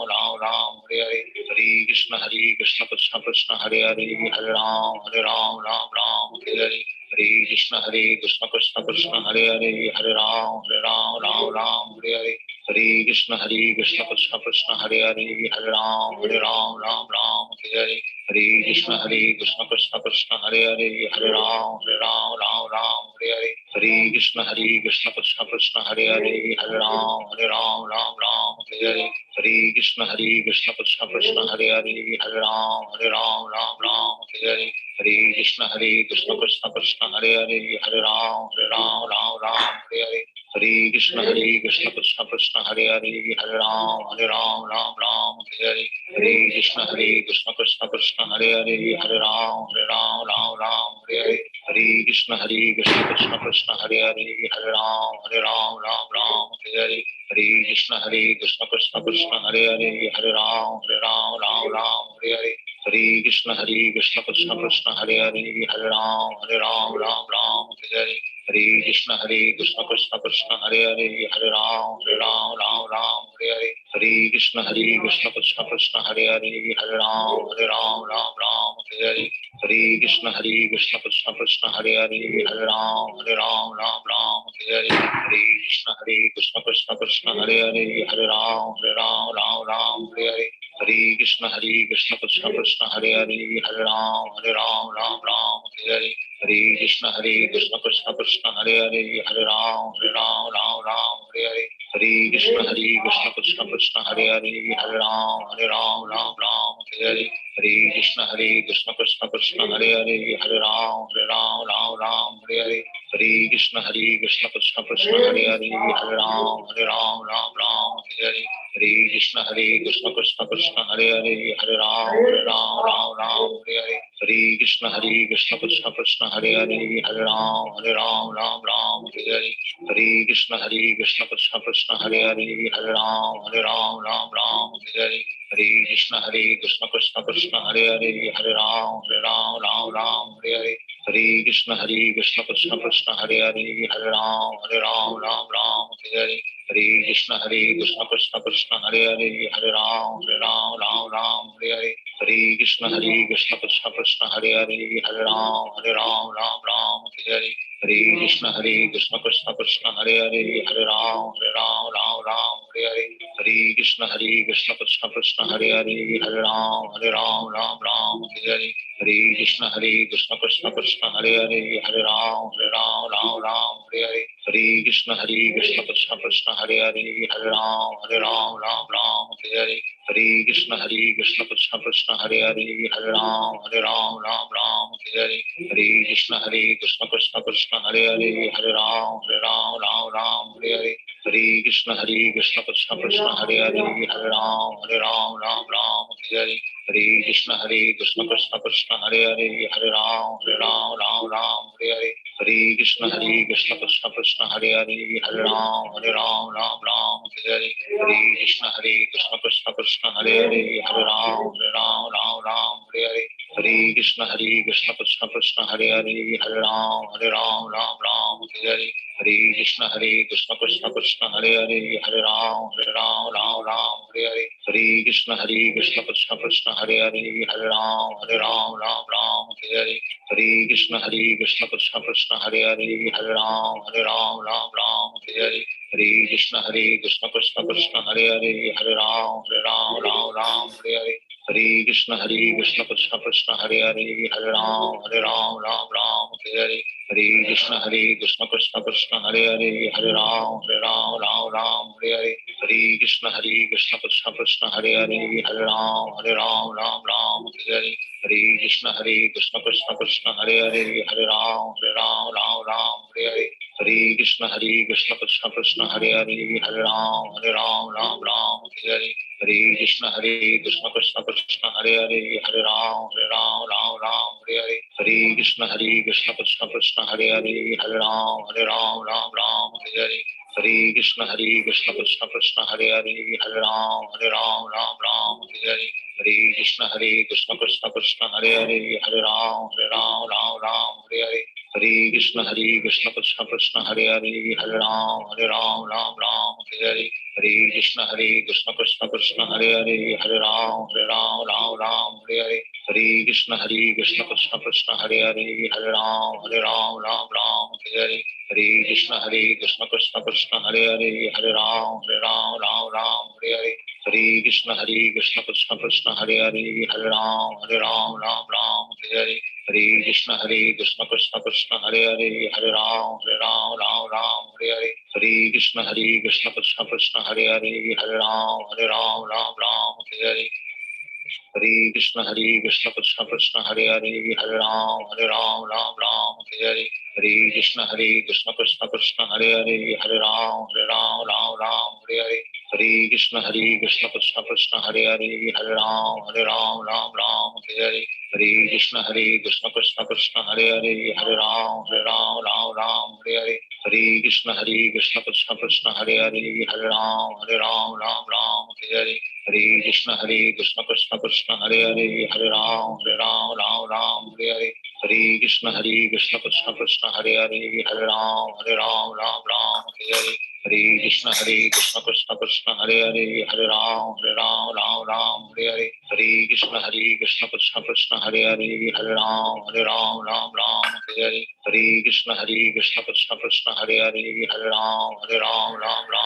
Ram Hare Hare Hare Krishna Krishna Krishna Hare Hare Hare Ram Ram Hare Hare Hare Krishna Krishna Krishna Hare Hare Hare Ram Ram Hare Hare Hare Krishna Krishna Krishna Hare Hare Hare Ram Ram Hare Hare Hare Krishna Krishna Krishna Hare Hare Hare Ram Ram Hare Hare Hare Krishna Krishna Krishna Hare Hare Hare Ram Ram Hare Hare Hare Krishna Krishna Krishna Hare Hare Hare Ram Ram Hare Hare Hare Krishna Krishna Krishna Hare Hare Hare Ram Ram Hare Hare Hare Krishna Krishna Krishna Hare Hare Hare Ram Ram Hare Hare Hare Krishna Krishna Krishna Hare Hare Hare Ram Ram Hare Hare Hare Krishna Krishna Krishna Hare Hare Hare Ram Ram Hare Hare Hare Krishna Krishna Krishna Hare Hare Hare Ram Ram Hare Hare Hare Krishna Krishna Krishna Hare Hare Hare Ram Ram Hare Hare Hare Krishna Krishna Krishna Hare Hare Hare Ram Ram Hare Hare Hare Krishna Krishna Krishna Hare Hare Hare Ram Ram Hare Hare Hare Krishna Krishna Krishna Hare Hare Hare Ram Ram Hare Hare Hare Krishna Krishna Krishna Hare Hare Hare Ram Ram Hare Hare Hare Krishna Krishna Krishna Hare Hare Hare Ram Ram Hare Hare Hare Krishna Krishna Krishna Hare Hare Hare Ram Ram Hare Hare Hare Krishna Krishna Krishna Hare Hare Hare Ram Ram Hare Hare Hare Krishna Krishna Krishna Hare Hare Hare Ram Ram Hare Hare Hare Krishna Krishna Krishna Hare Hare Hare Ram Ram Hare Hare Hare Krishna Krishna Krishna Hare Hare Hare Ram Ram Hare Hare Hare Krishna Krishna Krishna Hare Hare Hare Ram Ram Hare Hare Hare Krishna Krishna Krishna Hare Hare Hare Ram Ram Hare Hare Hare Krishna Krishna Krishna Hare Hare Hare Ram Ram Hare Hare Hare Krishna Krishna Krishna Hare Hare Hare Ram Ram Hare Hare Hare Krishna Krishna Krishna Hare Hare Hare Ram Ram Hare Hare Hare Krishna Krishna Krishna Hare Hare Hare Ram Ram Hare Hare Hare Krishna Krishna Krishna Hare Hare Hare Ram Ram Hare Hare Hare Krishna Krishna Krishna Hare Hare Hare Ram Ram Hare Hare Hare Krishna Krishna Krishna Hare Hare Hare Ram Ram Hare Hare Hare Krishna Krishna Krishna Hare Hare Hare Ram Ram Hare Hare Hare Krishna Krishna Krishna Hare Hare Hare Ram Ram Hare Hare Hare Krishna Krishna Krishna Hare Hare Hare Ram Ram Hare Hare Hare Krishna Krishna Krishna Hare Hare Hare Ram Ram Hare Hare Hare Krishna Krishna Krishna Hare Hare Hare Ram Ram Hare Hare Hare Krishna Krishna Krishna Hare Hare Hare Ram Ram Hare Hare Hare Krishna Krishna Krishna Hare Hare Hare Ram Ram Hare Hare Hare Krishna Krishna Krishna Hare Hare Hare Ram Ram Hare Hare Hare Krishna Krishna Krishna Hare Hare Hare Ram Ram Hare Hare Hare Krishna Krishna Krishna Hare Hare Hare Ram Ram Hare Hare Hare Krishna Krishna Krishna Hare Hare Hare Ram Ram Hare Hare Hare Krishna Krishna Krishna Hare Hare Hare Ram Ram Hare Hare Hare Krishna Krishna Krishna Hare Hare Hare Ram Ram Hare Hare Hare Krishna Krishna Krishna Hare Hare Hare Ram Ram Hare Hare Hare Krishna Krishna Krishna Hare Hare Hare Ram Ram Hare Hare Hare Krishna Krishna Krishna Hare Hare Hare Ram Ram Hare Hare Hare Krishna Krishna Krishna Hare Hare Hare Ram Ram Hare Hare Hare Krishna Krishna Krishna Hare Hare Hare Ram Krishna Krishna Krishna Hare Hare Hare Ram Ram Ram Hare Hare Hare Krishna Krishna Krishna Hare Hare Hare Ram Ram Ram Hare Hare Hare Krishna Krishna Krishna Hare Hare Hare Ram Ram Hare Hare Hare Krishna Krishna Krishna Hare Hare Hare Ram Ram Hare Hare Hare Krishna Krishna Krishna Hare Hare Hare Ram Ram Hare Hare Hare Krishna Krishna Krishna Hare Hare Hare Ram Ram Hare Hare Hare Krishna Krishna Krishna Hare Hare Hare Ram Ram Hare Hare Hare Krishna Krishna Krishna Hare Hare Hare Ram Ram Hare Hare Hare Krishna Krishna Krishna Hare Hare Hare Ram Ram Hare Hare Hare Krishna Krishna Krishna Hare Hare Hare Ram Ram Hare Hare Hare Krishna Krishna Krishna Hare Hare Hare Ram Ram Hare Hare Hare Krishna Krishna Krishna Hare Hare Hare Ram Ram Hare Hare Hare Krishna Krishna Krishna Hare Hare Hare Ram Ram Hare Hare Hare Krishna Krishna Krishna Hare Hare Hare Ram Ram Hare Hare Hare Krishna Krishna Krishna Hare Hare Hare Ram Ram Hare Hare Hare Krishna Krishna Krishna Hare Hare Hare Ram Ram Hare Hare Hare Krishna Krishna Krishna Hare Hare Hare Ram Ram Hare Hare Hare Krishna Krishna Krishna Hare Hare Hare Ram Ram Hare Hare Hare Krishna Krishna Krishna Hare Hare Hare Ram Ram Hare Hare Hare Krishna Krishna Krishna Hare Hare Hare Ram Ram Hare Hare Hare Krishna Krishna Krishna Hare Hare Hare Ram Ram Hare Hare Hare Krishna Krishna Krishna Hare Hare Hare Ram Ram Hare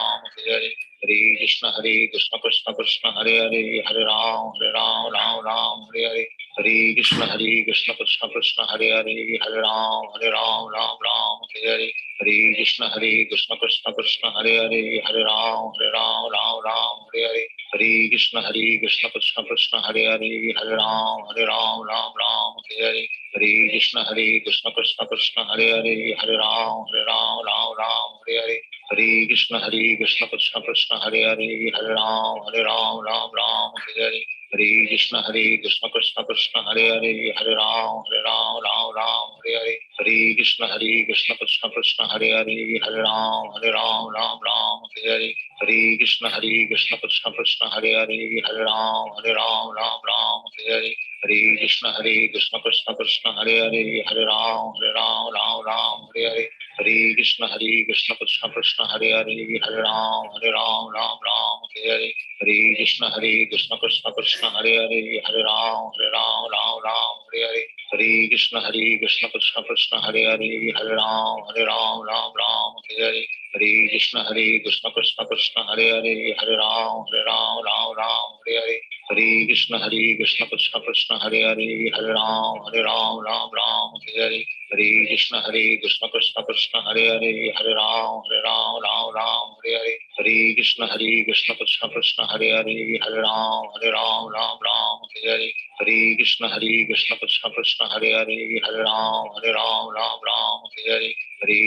Hare Hare Krishna Krishna Krishna Hare Hare Hare Ram Ram Hare Hare Hare Krishna Krishna Krishna Hare Hare Hare Ram Ram Hare Hare Hare Krishna Krishna Krishna Hare Hare Hare Ram Ram Hare Hare Hare Krishna Krishna Krishna Hare Hare Hare Ram Ram Hare Hare Hare Krishna Krishna Krishna Hare Hare Hare Ram Ram Hare Hare Hare Krishna Krishna Krishna Hare Hare Hare Ram Ram Hare Hare Hare Krishna Krishna Krishna Hare Hare Hare Ram Ram Hare Hare Hare Krishna Krishna Krishna Hare Hare Hare Ram Ram Hare Hare Hare Krishna Krishna Krishna Hare Hare Hare Ram Ram Hare Hare Hare Krishna Krishna Krishna Hare Hare Hare Ram Ram Hare Hare Hare Krishna Krishna Krishna Hare Hare Hare Ram Ram Hare Hare Hare Krishna Krishna Krishna Hare Hare Hare Ram Ram Hare Hare Hare Krishna Krishna Krishna Hare Hare Hare Ram Ram Hare Hare Hare Krishna Krishna Krishna Hare Hare Hare Ram Ram Hare Hare Hare Krishna Krishna Krishna Hare Hare Hare Ram Ram Hare Hare Hare Krishna Krishna Krishna Hare Hare Hare Ram Ram Hare Hare Hare Krishna Krishna Krishna Hare Hare Hare Ram Ram Hare Hare Hare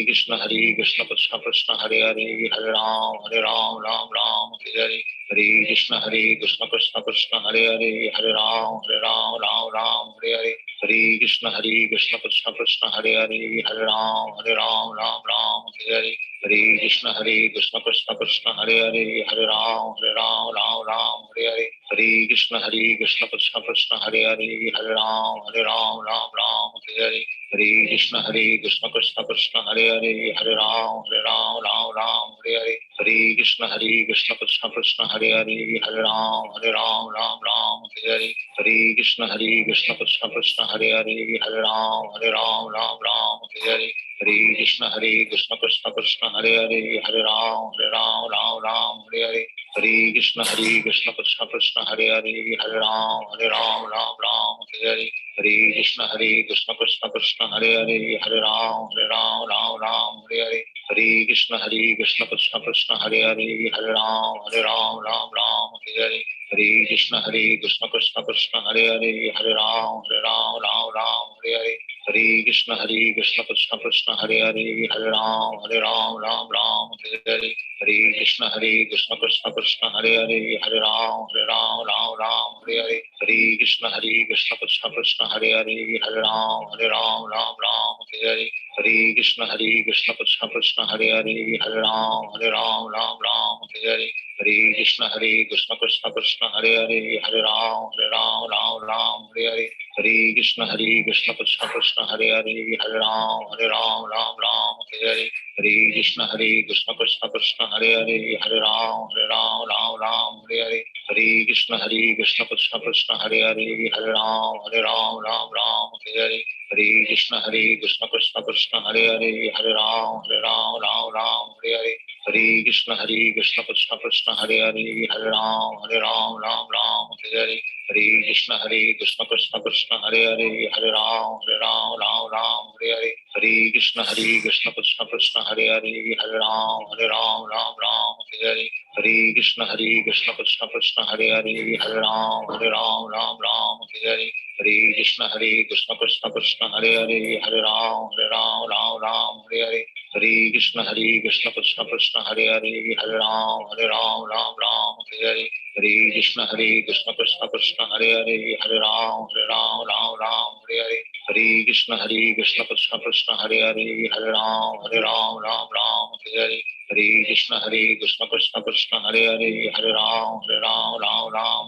Krishna Krishna Krishna Hare Hare Hare Ram Ram Hare Hare Hare Krishna Krishna Krishna Hare Hare Hare Ram Ram Hare Hare Hare Krishna Krishna Krishna Hare Hare Hare Ram Ram Hare Hare Hare Krishna Krishna Krishna Hare Hare Hare Ram Ram Hare Hare Hare Krishna Krishna Krishna Hare Hare Hare Ram Ram Hare Hare Hare Krishna Krishna Krishna Hare Hare Hare Ram Ram Hare Hare Hare Krishna Krishna Krishna Hare Hare Hare Ram Ram Hare Hare Hare Krishna Krishna Krishna Hare Hare Hare Ram Ram Hare Hare Hare Krishna Krishna Krishna Hare Hare Hare Ram Hare Hare Hare Krishna Krishna Krishna Hare Hare Hare Ram Hare Hare Hare Krishna Krishna Krishna Hare Hare Hare Ram Hare Hare Hare Krishna Krishna Krishna Hare Hare Hare Ram Hare Hare Hare Krishna Krishna Krishna Hare Hare Hare Ram Hare Hare Hare Krishna Krishna Krishna Hare Hare Hare Ram Hare Hare Hare Hare Krishna Krishna Krishna Hare Hare Hare Ram Ram Ram Hare Hare Hare Krishna Krishna Krishna Hare Hare Hare Ram Ram Hare Hare Hare Krishna Krishna Krishna Hare Hare Hare Ram Ram Hare Hare Hare Krishna Krishna Krishna Hare Hare Hare Ram Hare Hare Hare Krishna Krishna Krishna Hare Hare Hare Ram Hare Hare Hare Krishna Krishna Krishna Hare Hare Hare Ram Hare Hare Hare Krishna Krishna Krishna Hare Hare Hare Ram Hare Hare Hare Krishna Krishna Krishna Hare Hare Hare Ram Hare Hare Hare Krishna Krishna Krishna Hare Hare Hare Ram Hare Hare Hare Krishna Krishna Krishna Hare Hare Hare Ram Hare Hare Hare Krishna Krishna Krishna Hare Hare Hare Ram Hare Hare Hare Krishna Krishna Krishna Hare Hare Hare Ram Hare Hare Hare Krishna Krishna Krishna Hare Hare Hare Ram Hare Hare Hare Krishna Krishna Krishna Hare Hare Hare Ram Hare Hare Hare Krishna Krishna Krishna Hare Hare Hare Ram Hare Hare Hare Krishna Krishna Krishna Hare Hare Hare Ram Hare Hare Hare Krishna Krishna Krishna Hare Hare Hare Ram Hare Hare Hare Krishna Krishna Krishna Hare Hare Hare Ram Hare Hare Hare Krishna Krishna Krishna Hare Hare Hare Ram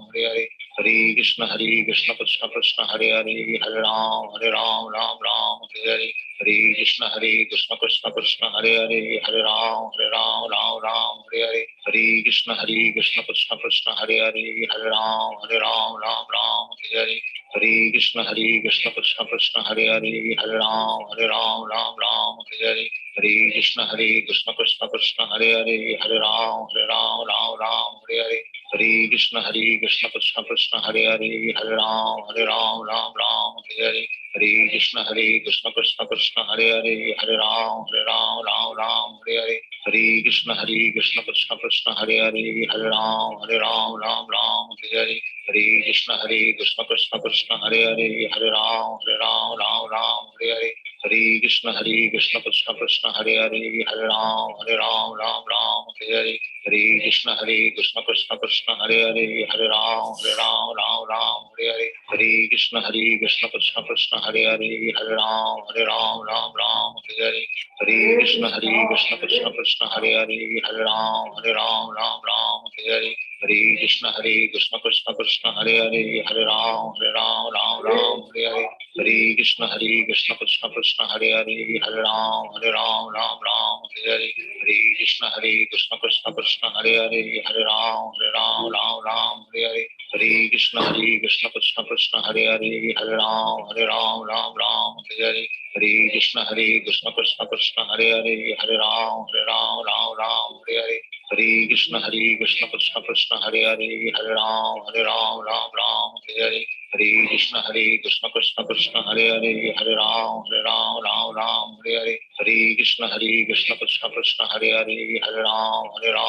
Hare Hare Hare Krishna Krishna Krishna Hare Hare Hare Ram Hare Hare Hare Krishna Krishna Krishna Hare Hare Hare Ram Hare Hare Hare Krishna Krishna Krishna Hare Hare Hare Ram Hare Hare Hare Krishna Krishna Krishna Hare Hare Hare Ram Hare Hare Hare Krishna Krishna Krishna Hare Hare Hare Ram Hare Hare Hare Krishna Krishna Krishna Hare Hare Hare Ram Hare Hare Hare Krishna Krishna Krishna Hare Hare Hare Ram Hare Hare Hare Krishna Krishna Krishna Hare Hare Hare Ram Hare Hare Hare Krishna Krishna Krishna Hare Hare Hare Ram Hare Hare Hare Krishna Krishna Krishna Hare Hare Hare Ram Hare Hare Hare Krishna Krishna Krishna Hare Hare Hare Ram Hare Hare Hare Krishna Krishna Krishna Hare Hare Hare Ram Hare Hare Hare Krishna Krishna Krishna Hare Hare Hare Ram Hare Hare Hare Krishna Krishna Krishna Hare Hare Hare Ram Hare Hare Hare Krishna Krishna Krishna Hare Hare Hare Ram Hare Hare Hare Krishna Krishna Krishna Hare Hare Hare Ram Hare Hare Hare Krishna Krishna Krishna Hare Hare Hare Ram Hare Hare Hare Krishna Krishna Krishna Hare Hare Hare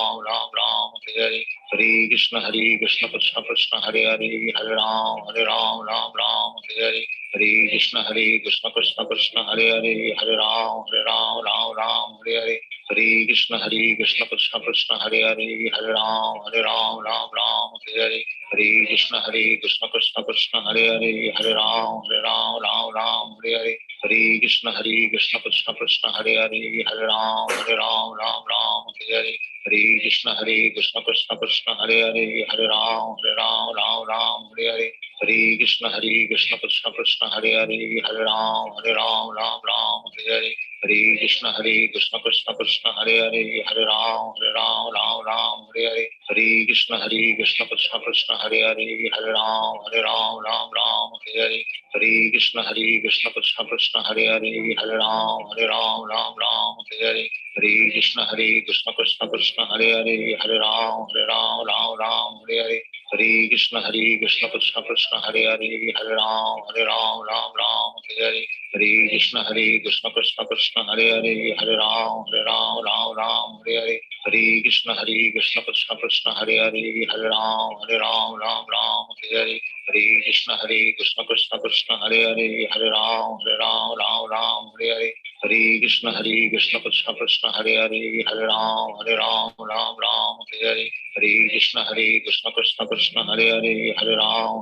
Ram Hare Hare Hare Krishna Krishna Krishna Hare Hare Hare Ram Hare Hare Hare Krishna Krishna Krishna Hare Hare Hare Ram Hare Hare Hare Krishna Krishna Krishna Hare Hare Hare Ram Hare Hare Hare Krishna Krishna Krishna Hare Hare Hare Ram Hare Hare Hare Krishna Krishna Krishna Hare Hare Hare Ram Hare Hare Hare Krishna Krishna Krishna Hare Hare Hare Ram Hare Hare Hare Krishna Krishna Krishna Hare Hare Hare Ram Hare Hare Hare Krishna Krishna Krishna Hare Hare Hare Ram Hare Hare Hare Krishna Krishna Krishna Hare Hare Hare Ram Hare Hare Hare Krishna Krishna Krishna Hare Hare Hare Ram Hare Hare Hare Krishna Krishna Krishna Hare Hare Hare Ram Hare Hare Hare Krishna Krishna Krishna Hare Hare Hare Ram Hare Hare Hare Krishna Krishna Krishna Hare Hare Hare Ram Hare Hare Hare Krishna Krishna Krishna Hare Hare Hare Ram Ram Ram Hare Hare Hare Krishna Krishna Krishna Hare Hare Hare Ram Ram Ram Hare Hare Hare Krishna Krishna Krishna Hare Hare Hare Ram Ram Hare Hare Hare Krishna Krishna Krishna Hare Hare Hare Ram Ram Hare Hare Hare Krishna Krishna Krishna Hare Hare Hare Ram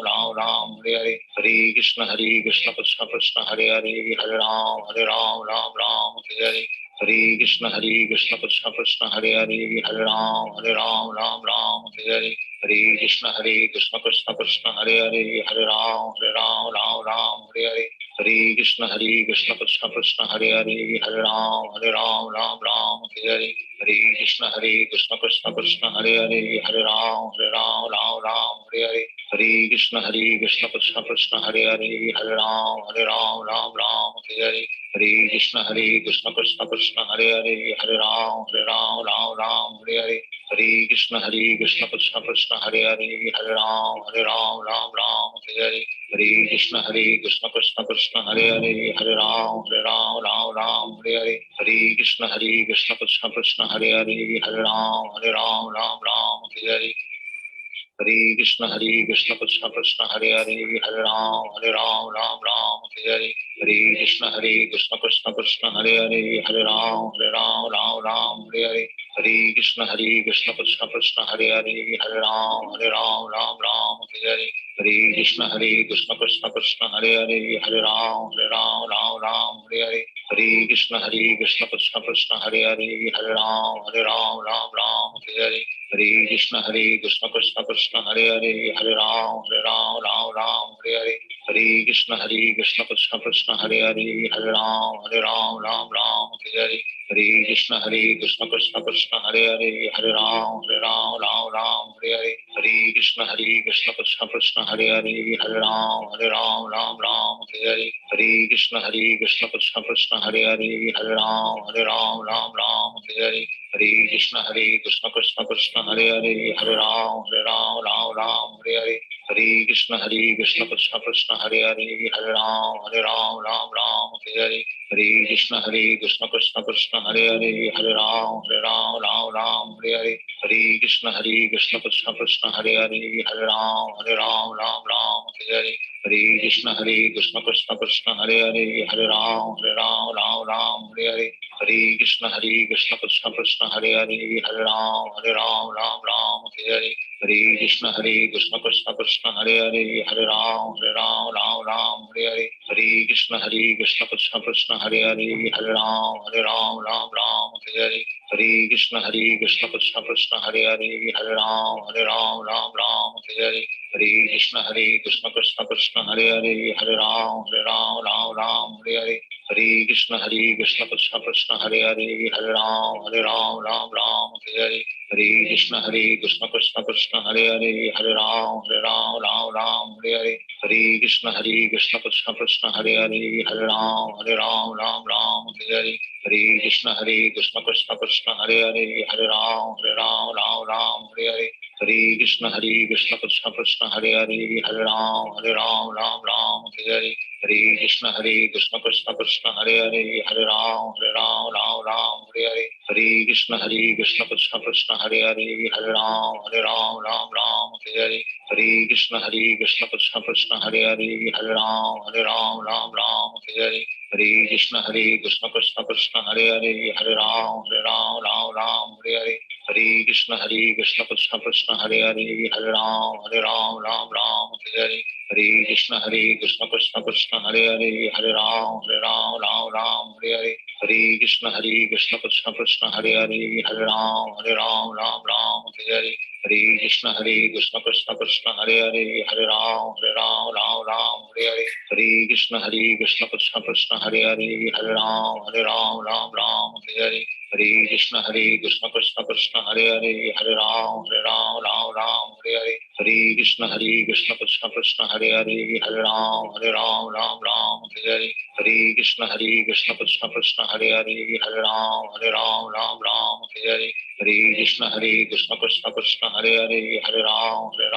Ram Hare Hare Hare Krishna Krishna Krishna Hare Hare Hare Ram Ram Hare Hare Hare Krishna Krishna Krishna Hare Hare Hare Ram Ram Hare Hare Hare Krishna Krishna Krishna Hare Hare Hare Ram Hare Hare Hare Krishna Krishna Krishna Hare Hare Hare Ram Hare Hare Hare Krishna Krishna Krishna Hare Hare Hare Ram Hare Hare Hare Krishna Krishna Krishna Hare Hare Hare Ram Hare Hare Hare Krishna Krishna Krishna Hare Hare Hare Ram Hare Hare Hare Krishna Krishna Krishna Hare Hare Hare Ram Hare Hare Hare Krishna Krishna Krishna Hare Hare Hare Ram Hare Hare Hare Krishna Krishna Krishna Hare Hare Hare Ram Hare Hare Hare Krishna Krishna Krishna Hare Hare Hare Ram Hare Hare Hare Krishna Krishna Krishna Hare Hare Hare Ram Hare Hare Hare Krishna Krishna Krishna Hare Hare Hare Ram Hare Hare Hare Krishna Krishna Krishna Hare Hare Hare Ram Hare Hare Hare Krishna Krishna Krishna Hare Hare Hare Ram Hare Hare Hare Krishna Krishna Krishna Hare Hare Hare Ram Hare Hare Hare Krishna Krishna Krishna Hare Hare Hare Ram Hare Hare Hare Krishna Krishna Krishna Hare Hare Hare Ram Hare Hare Hare Krishna Krishna Krishna Hare Hare Hare Ram Hare Hare Hare Krishna Krishna Krishna Hare Hare Hare Ram Hare Hare Hare Krishna Krishna Krishna Hare Hare Hare Ram Hare Hare Hare Krishna Krishna Krishna Hare Hare Hare Ram Hare Hare Hare Krishna Krishna Krishna Hare Hare Hare Ram Hare Hare Hare Krishna Krishna Krishna Hare Hare Hare Ram Hare Hare Hare Krishna Krishna Krishna Hare Hare Hare Ram Hare Hare Hare Krishna Krishna Krishna Hare Hare Hare Ram Hare Hare Hare Krishna Krishna Krishna Hare Hare Hare Ram Hare Hare Hare Krishna Krishna Krishna Hare Hare Hare Ram Hare Hare Hare Krishna Krishna Krishna Hare Hare Hare Ram Hare Hare Hare Krishna Krishna Krishna Hare Hare Hare Ram Hare Hare Hare Krishna Krishna Krishna Hare Hare Hare Ram Hare Hare Hare Krishna Krishna Krishna Hare Hare Hare Ram Hare Hare Hare Krishna Krishna Krishna Hare Hare Hare Ram Hare Hare Hare Krishna Krishna Krishna Hare Hare Hare Ram Hare Hare Hare Krishna Krishna Krishna Hare Hare Hare Ram Hare Hare Hare Krishna Krishna Krishna Hare Hare Hare Ram Hare Hare Hare Krishna Krishna Krishna Hare Hare Hare Ram Hare Hare Hare Krishna Krishna Krishna Hare Hare Hare Ram Hare Hare Hare Krishna Krishna Krishna Hare Hare Hare Ram Hare Hare Hare Krishna Krishna Krishna Hare Hare Hare Ram Hare Hare Hare Krishna Krishna Krishna Hare Hare Hare Ram Hare Hare Hare Krishna Krishna Krishna Hare Hare Hare Ram Hare Hare Hare Krishna Krishna Krishna Hare Hare Hare Ram Hare Hare Hare Krishna Krishna Krishna Hare Hare Hare Ram Hare Hare Hare Krishna Krishna Krishna Hare Hare Hare Ram Hare Hare Hare Krishna Krishna Krishna Hare Hare Hare Ram Hare Hare Hare Krishna Krishna Krishna Hare Hare Hare Ram Hare Hare Hare Krishna Krishna Krishna Hare Hare Hare Ram Hare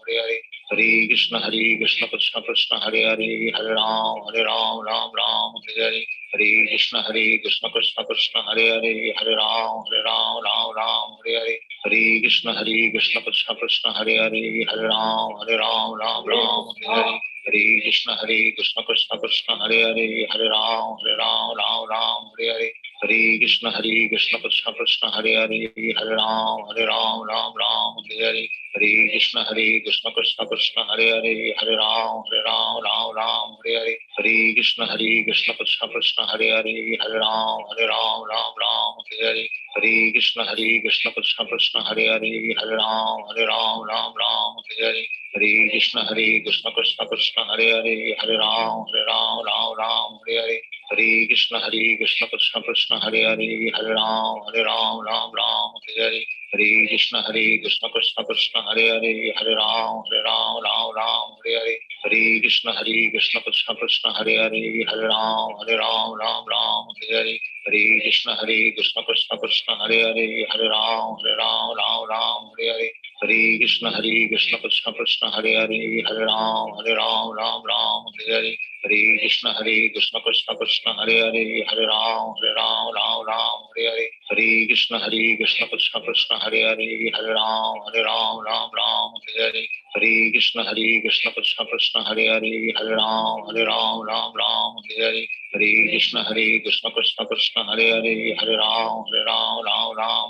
Hare Hare Hare Krishna Krishna Krishna Hare Hare Hare Ram Ram Ram Hare Hare Hare Krishna Krishna Krishna Hare Hare Hare Ram Ram Hare Hare Hare Krishna Krishna Krishna Hare Hare Hare Ram Ram Hare Hare Hare Krishna Krishna Krishna Hare Hare Hare Ram Ram Hare Hare Hare Krishna Krishna Krishna Hare Hare Hare Ram Ram Hare Hare Hare Krishna Krishna Krishna Hare Hare Hare Ram Ram Hare Hare Hare Krishna Krishna Krishna Hare Hare Hare Ram Ram Hare Hare Hare Krishna Krishna Krishna Hare Hare Hare Ram Ram Hare Hare Hare Krishna Krishna Krishna Hare Hare Hare Ram Ram Hare Hare Hare Krishna Krishna Krishna Hare Hare Hare Ram Ram Hare Hare Hare Krishna Krishna Krishna Hare Hare Hare Ram Ram Hare Hare Hare Krishna Krishna Krishna Hare Hare Hare Ram Ram Hare Hare Hare Krishna Krishna Krishna Hare Hare Hare Ram Ram Hare Hare Hare Krishna Krishna Krishna Hare Hare Hare Ram Ram Hare Hare Hare Krishna Krishna Krishna Hare Hare Hare Ram Ram Hare Hare Hare Krishna Krishna Krishna Hare Hare Hare Ram Ram Hare Hare Hare Krishna Krishna Krishna Hare Hare Hare Ram Ram Hare Hare Hare Krishna Krishna Krishna Hare Hare Hare Ram Ram Hare Hare Hare Krishna Krishna Krishna Hare Hare Hare Ram Ram Hare Hare Hare Krishna Krishna Krishna Hare Hare Hare Ram Ram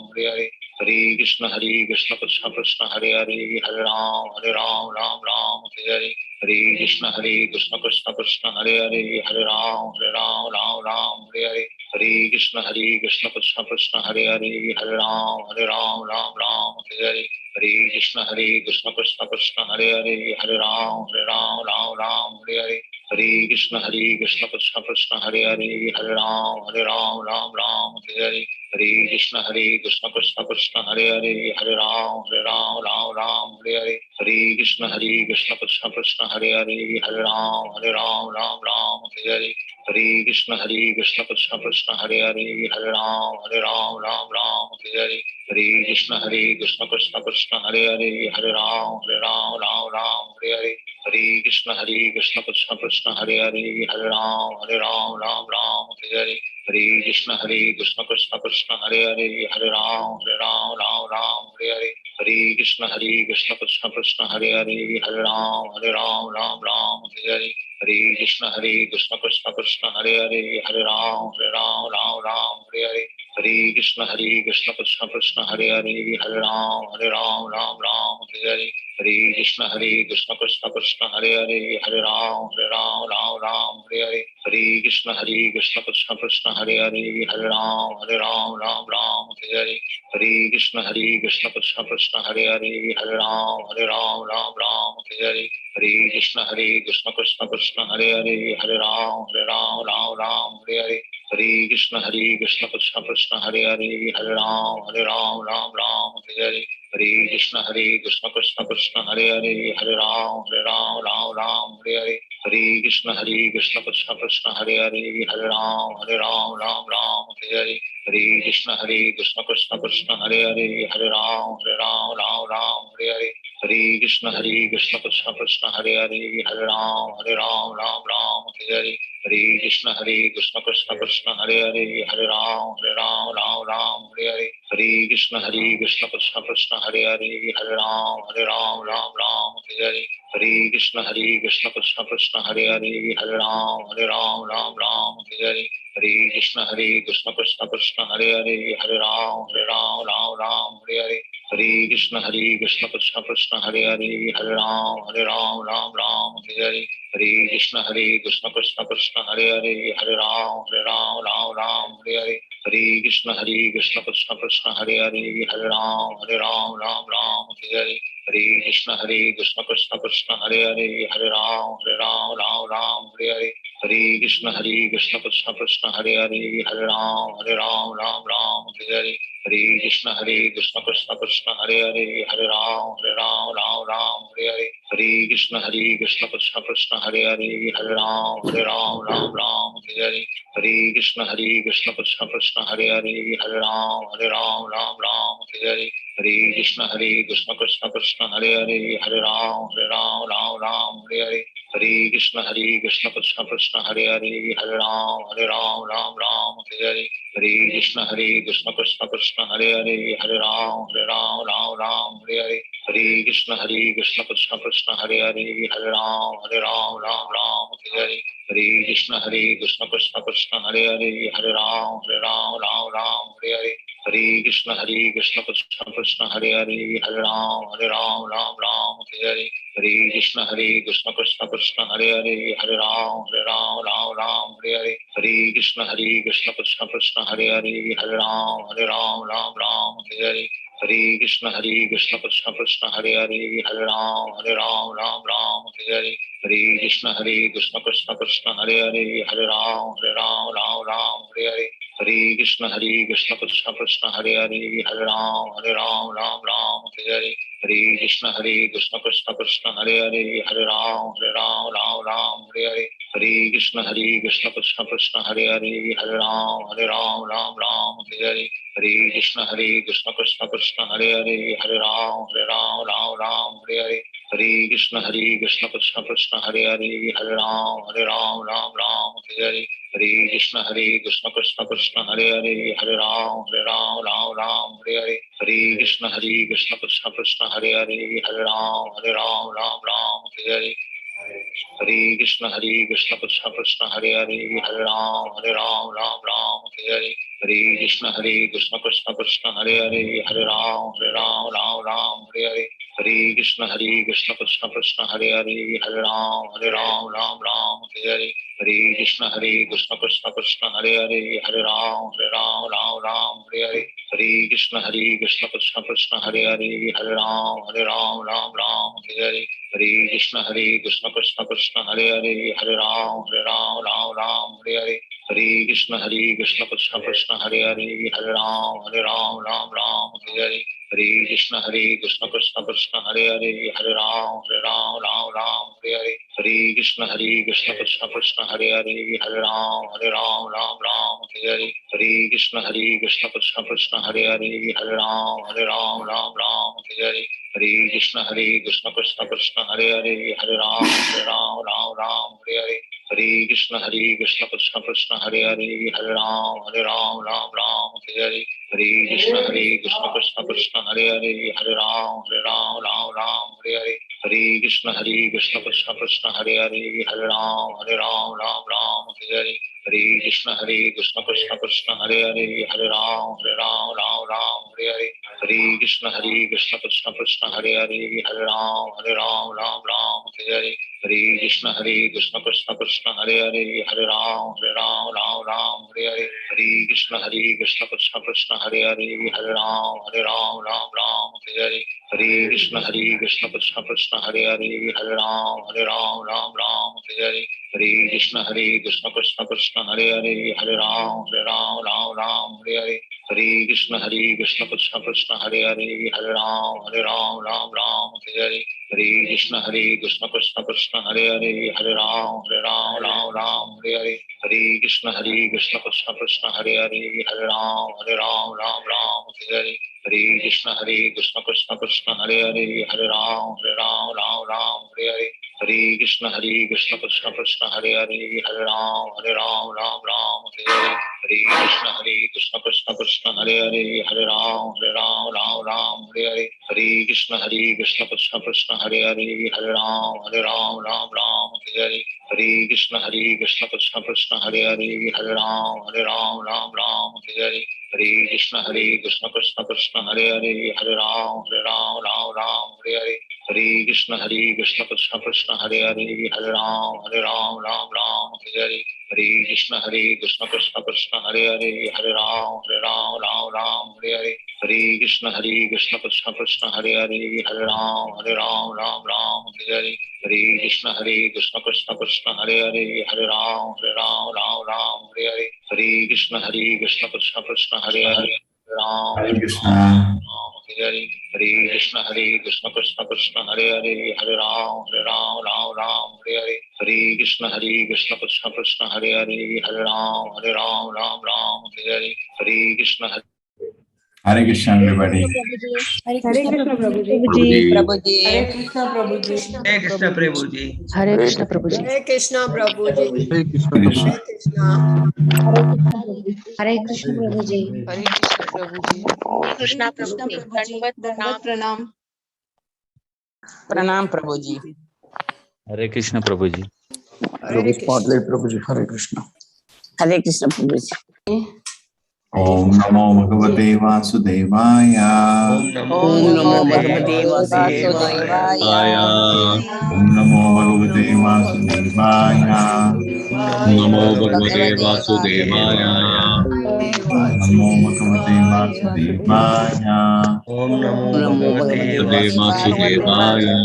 Hare Hare Hare Krishna Krishna Krishna Hare Hare Hare Ram Ram Hare Hare Hare Krishna Krishna Krishna Hare Hare Hare Ram Ram Hare Hare Hare Krishna Krishna Krishna Hare Hare Hare Ram Ram Hare Hare Hare Krishna Krishna Krishna Hare Hare Hare Ram Ram Hare Hare Hare Krishna Krishna Krishna Hare Hare Hare Ram Ram Hare Hare Hare Krishna Krishna Krishna Hare Hare Hare Ram Ram Hare Hare Hare Krishna Krishna Krishna Hare Hare Hare Ram Ram Hare Hare Hare Krishna Krishna Krishna Hare Hare Hare Ram Ram Hare Hare Hare Krishna Krishna Krishna Hare Hare Hare Ram Ram Hare Hare Hare Krishna Krishna Krishna Hare Hare Hare Ram Ram Hare Hare Hare Krishna Krishna Krishna Hare Hare Hare Ram Ram Hare Hare Hare Krishna Krishna Krishna Hare Hare Hare Ram Ram Hare Hare Hare Krishna Krishna Krishna Hare Hare Hare Ram Ram Hare Hare Hare Krishna Krishna Krishna Hare Hare Hare Ram Ram Hare Hare Hare Krishna Krishna Krishna Hare Hare Hare Ram Ram Hare Hare Hare Krishna Krishna Krishna Hare Hare Hare Ram Ram Hare Hare Hare Krishna Krishna Krishna Hare Hare Hare Ram Ram Hare Hare Hare Krishna Krishna Krishna Hare Hare Hare Ram Ram Hare Hare Hare Krishna Krishna Krishna Hare Hare Hare Ram Ram Hare Hare Hare Krishna Krishna Krishna Hare Hare Hare Ram Ram Hare Hare Hare Krishna Krishna Krishna Hare Hare Hare Ram Ram Hare Hare Hare Krishna Krishna Krishna Hare Hare Hare Ram Ram Hare Hare Hare Krishna Krishna Krishna Hare Hare Hare Ram Ram Hare Hare Hare Krishna Krishna Krishna Hare Hare Hare Ram Ram Hare Hare Hare Krishna Krishna Krishna Hare Hare Hare Ram Ram Hare Hare Hare Krishna Krishna Krishna Hare Hare Hare Ram Ram Hare Hare Hare Krishna Krishna Krishna Hare Hare Hare Ram Ram Hare Hare Hare Krishna Krishna Krishna Hare Hare Hare Ram Ram Hare Hare Hare Krishna Krishna Krishna Hare Hare Hare Ram Ram Hare Hare Hare Krishna Krishna Krishna Hare Hare Hare Ram Ram Hare Hare Hare Krishna Krishna Krishna Hare Hare Hare Ram Ram Hare Hare Hare Krishna Krishna Krishna Hare Hare Hare Ram Ram Hare Hare Hare Krishna Krishna Krishna Hare Hare Hare Ram Ram Hare Hare Hare Hare Krishna Krishna Krishna Hare Hare Hare Ram Ram Ram Hare Hare Hare Krishna Krishna Krishna Hare Hare Hare Ram Ram Hare Hare Hare Krishna Krishna Krishna Hare Hare Hare Ram Ram Hare Hare Hare Krishna Krishna Krishna Hare Hare Hare Ram Ram Hare Hare Hare Krishna Krishna Krishna Hare Hare Hare Ram Ram Hare Hare Hare Krishna Krishna Krishna Hare Hare Hare Ram Ram Hare Hare Hare Krishna Krishna Krishna Hare Hare Hare Ram Hare Hare Hare Krishna Krishna Krishna Hare Hare Hare Ram Hare Hare Hare Krishna Krishna Krishna Hare Hare Hare Ram Hare Hare Hare Krishna Krishna Krishna Hare Hare Hare Ram Hare Hare Hare Krishna Krishna Krishna Hare Hare Hare Ram Hare Hare Hare Krishna Krishna Krishna Hare Hare Hare Ram Hare Hare Hare Krishna Krishna Krishna Hare Hare Hare Ram Hare Hare Hare Krishna Krishna Krishna Hare Hare Hare Ram Hare Hare Hare Krishna Krishna Krishna Hare Hare Hare Ram Hare Hare Hare Krishna Krishna Krishna Hare Hare Hare Ram Hare Hare Hare Krishna Krishna Krishna Hare Hare Hare Ram Hare Hare Hare Krishna Krishna Krishna Hare Hare Hare Ram Hare Hare Hare Krishna Krishna Krishna Hare Hare Hare Ram Hare Hare Hare Krishna Krishna Krishna Hare Hare Hare Ram Hare Hare Hare Krishna Krishna Krishna Hare Hare Hare Ram Hare Hare Hare Krishna Krishna Krishna Hare Hare Hare Ram Hare Hare Hare Krishna Krishna Krishna Hare Hare Hare Ram Hare Hare Hare Krishna Krishna Krishna Hare Hare Hare Ram Hare Hare Hare Krishna Krishna Krishna Hare Hare Hare Ram Hare Hare Hare Krishna Krishna Krishna Hare Hare Hare Ram Hare Hare Hare Krishna Krishna Krishna Hare Hare Hare Ram Hare Hare Hare Krishna Krishna Krishna Hare Hare Hare Ram Hare Hare Hare Krishna Krishna Krishna Hare Hare Hare Ram Hare Hare Hare Krishna Krishna Krishna Hare Hare Hare Ram Hare Hare Hare Krishna Krishna Krishna Hare Hare Hare Ram Hare Hare Hare Krishna Krishna Krishna Hare Hare Hare Ram Hare Hare Hare Krishna Krishna Krishna Hare Hare Hare Ram Hare Hare Hare Krishna Krishna Krishna Hare Hare Hare Ram Hare Hare Hare Krishna Krishna Krishna Hare Hare Hare Ram Hare Hare Hare Krishna Krishna Krishna Hare Hare Hare Ram Hare Hare Hare Krishna Krishna Krishna Hare Hare Hare Ram Hare Hare Hare Krishna Krishna Krishna Hare Hare Hare Ram Hare Hare Hare Krishna Krishna Krishna Hare Hare Hare Ram Hare Hare Hare Krishna Krishna Krishna Hare Hare Hare Ram Hare Hare Hare Krishna Krishna Krishna Hare Hare Hare Ram Hare Hare Hare Krishna Krishna Krishna Hare Hare Hare Ram Hare Hare Hare Krishna Krishna Krishna Hare Hare Hare Ram Hare Hare Hare Krishna Krishna Krishna Hare Hare Hare Ram Hare Hare Hare Krishna Krishna Krishna Hare Hare Hare Ram Hare Hare Hare Krishna Krishna Krishna Hare Hare Hare Ram Hare Hare Hare Krishna Krishna Krishna Hare Hare Hare Ram Hare Hare Hare Krishna Krishna Krishna Hare Hare Hare Ram Hare Hare Hare Krishna Krishna Krishna Hare Hare Hare Ram Hare Hare Hare Krishna Krishna Krishna Hare Hare Hare Ram Hare Hare Hare Krishna Krishna Krishna Hare Hare Ram Hare Krishna. Hare Hare Hare Krishna Krishna Krishna Hare Hare Hare Ram Hare Hare Hare Krishna Krishna Krishna Hare Hare Hare Ram Hare Hare Hare Krishna Hare Krishna, everybody. Hare Krishna Prabhuji. Prabhuji. Hare Krishna Prabhuji. Hare Krishna Prabhuji. Hare Krishna Prabhuji. Hare Krishna Prabhuji. Hare Krishna. Hare Krishna. Hare Krishna Prabhuji. Hare Krishna Prabhuji. Krishna Prabhuji. Dandavat pranam. Pranam Prabhuji. Hare Krishna Prabhuji. Hare Krishna. Prabhuji, Hare Krishna. Hare Krishna Prabhuji. Om Namo Bhagavate Vasudevaya. Om Namo Om Namo Bhagavate Bhagavate Vasudevaya. Om Namo Bhagavate Vasudevaya. Namo Bhagavate Vasudevaya. Namo Bhagavate Vasudevaya. Om Namo Namo Bhagavate Bhagavate Vasudevaya.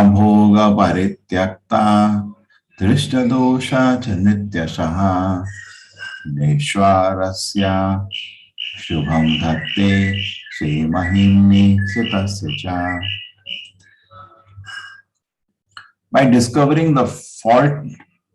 Bhoga Parityakta Drishta Dosha Chanityashaha Neshwarasya Shubham Dhatte Shri Mahimni Sitasya Cha. By discovering the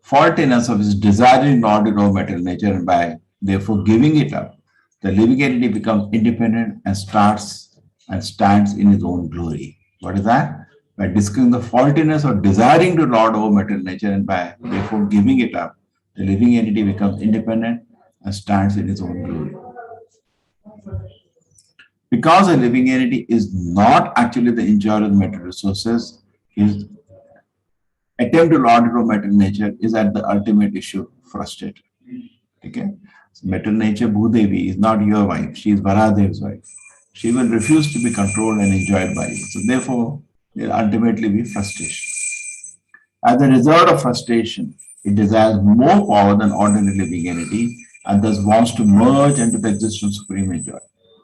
faultiness of his desiring not to know material nature and by therefore giving it up, the living entity becomes independent and stands in his own glory. What is that? By discovering the faultiness or desiring to lord over material nature and by therefore giving it up, the living entity becomes independent and stands in its own glory. Because a living entity is not actually the enjoyer of material resources, his attempt to lord over material nature is at the ultimate issue frustrated. Okay? So material nature, Bhudevi, is not your wife, she is Varadev's wife. She will refuse to be controlled and enjoyed by you. So therefore, there will ultimately be frustration. As a result of frustration, it desires more power than ordinary living entity and thus wants to merge into the existence of supreme joy.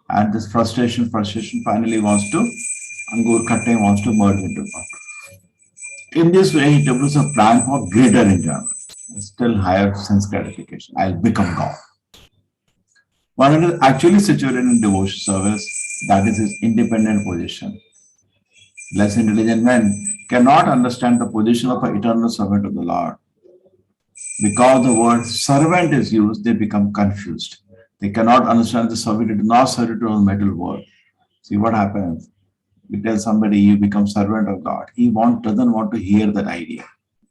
And this frustration finally wants to, Angur Khatte wants to merge into God. In this way, he develops a plan for greater enjoyment, still higher sense gratification. I'll become God. One is actually situated in devotion service, that is his independent position. Less intelligent men cannot understand the position of an eternal servant of the Lord. Because the word servant is used, they become confused. They cannot understand the servant, it is not servant to a metal world. See what happens? We tell somebody you become servant of God. He doesn't want to hear that idea.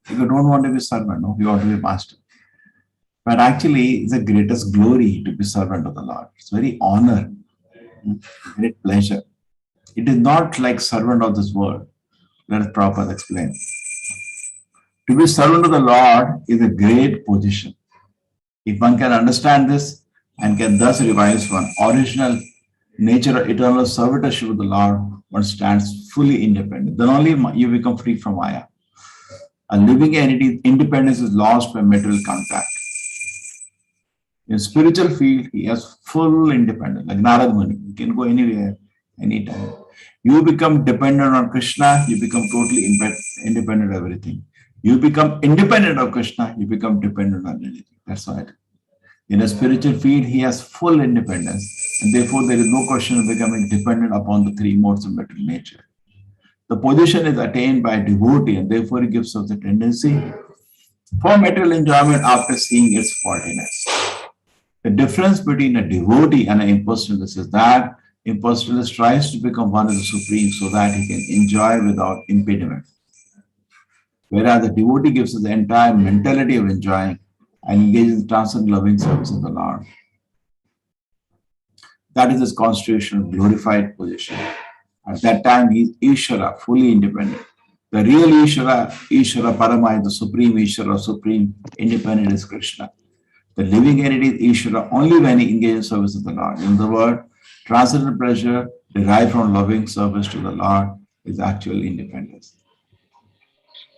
You don't want to be servant, no, you want to be master. But actually, it's the greatest glory to be servant of the Lord. It's very honor, great pleasure. It is not like servant of this world. Let us Prabhupada explain. To be servant of the Lord is a great position. If one can understand this and can thus revise one original nature of eternal servitorship of the Lord, one stands fully independent. Then only you become free from Maya. A living entity's independence is lost by material contact. In spiritual field, he has full independence, like Narad Muni. You can go anywhere, anytime. You become dependent on Krishna, you become totally independent of everything. You become independent of Krishna, you become dependent on anything. That's why. In a spiritual field, he has full independence, and therefore there is no question of becoming dependent upon the three modes of material nature. The position is attained by a devotee, and therefore it gives us the tendency for material enjoyment after seeing its faultiness. The difference between a devotee and an impersonalist is that impersonalist tries to become one of the supreme so that he can enjoy without impediment. Whereas the devotee gives us the entire mentality of enjoying and engages in transcendent loving service of the Lord. That is his constitutional glorified position. At that time, he is Ishvara, fully independent. The real Ishvara, Ishvara Parama, is the supreme Ishvara, supreme independent is Krishna. The living entity is Ishvara only when he engages in service of the Lord. In the word, transcendental pleasure derived from loving service to the Lord is actual independence.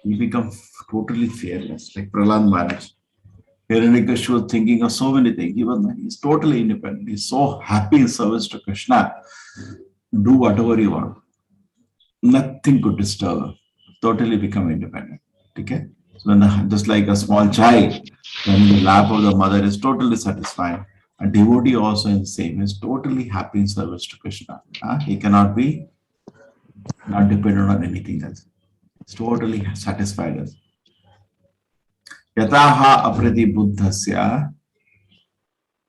He becomes totally fearless, like Prahlad Maharaj. Hiranyakashipu was thinking of so many things. He's totally independent. He's so happy in service to Krishna. Do whatever you want. Nothing could disturb him. Totally become independent. Okay? So when just like a small child, when in the lap of the mother is totally satisfied. A devotee also in the same is totally happy in service to Krishna. He cannot be not dependent on anything else. totally satisfied us. Yataha apriti buddhasya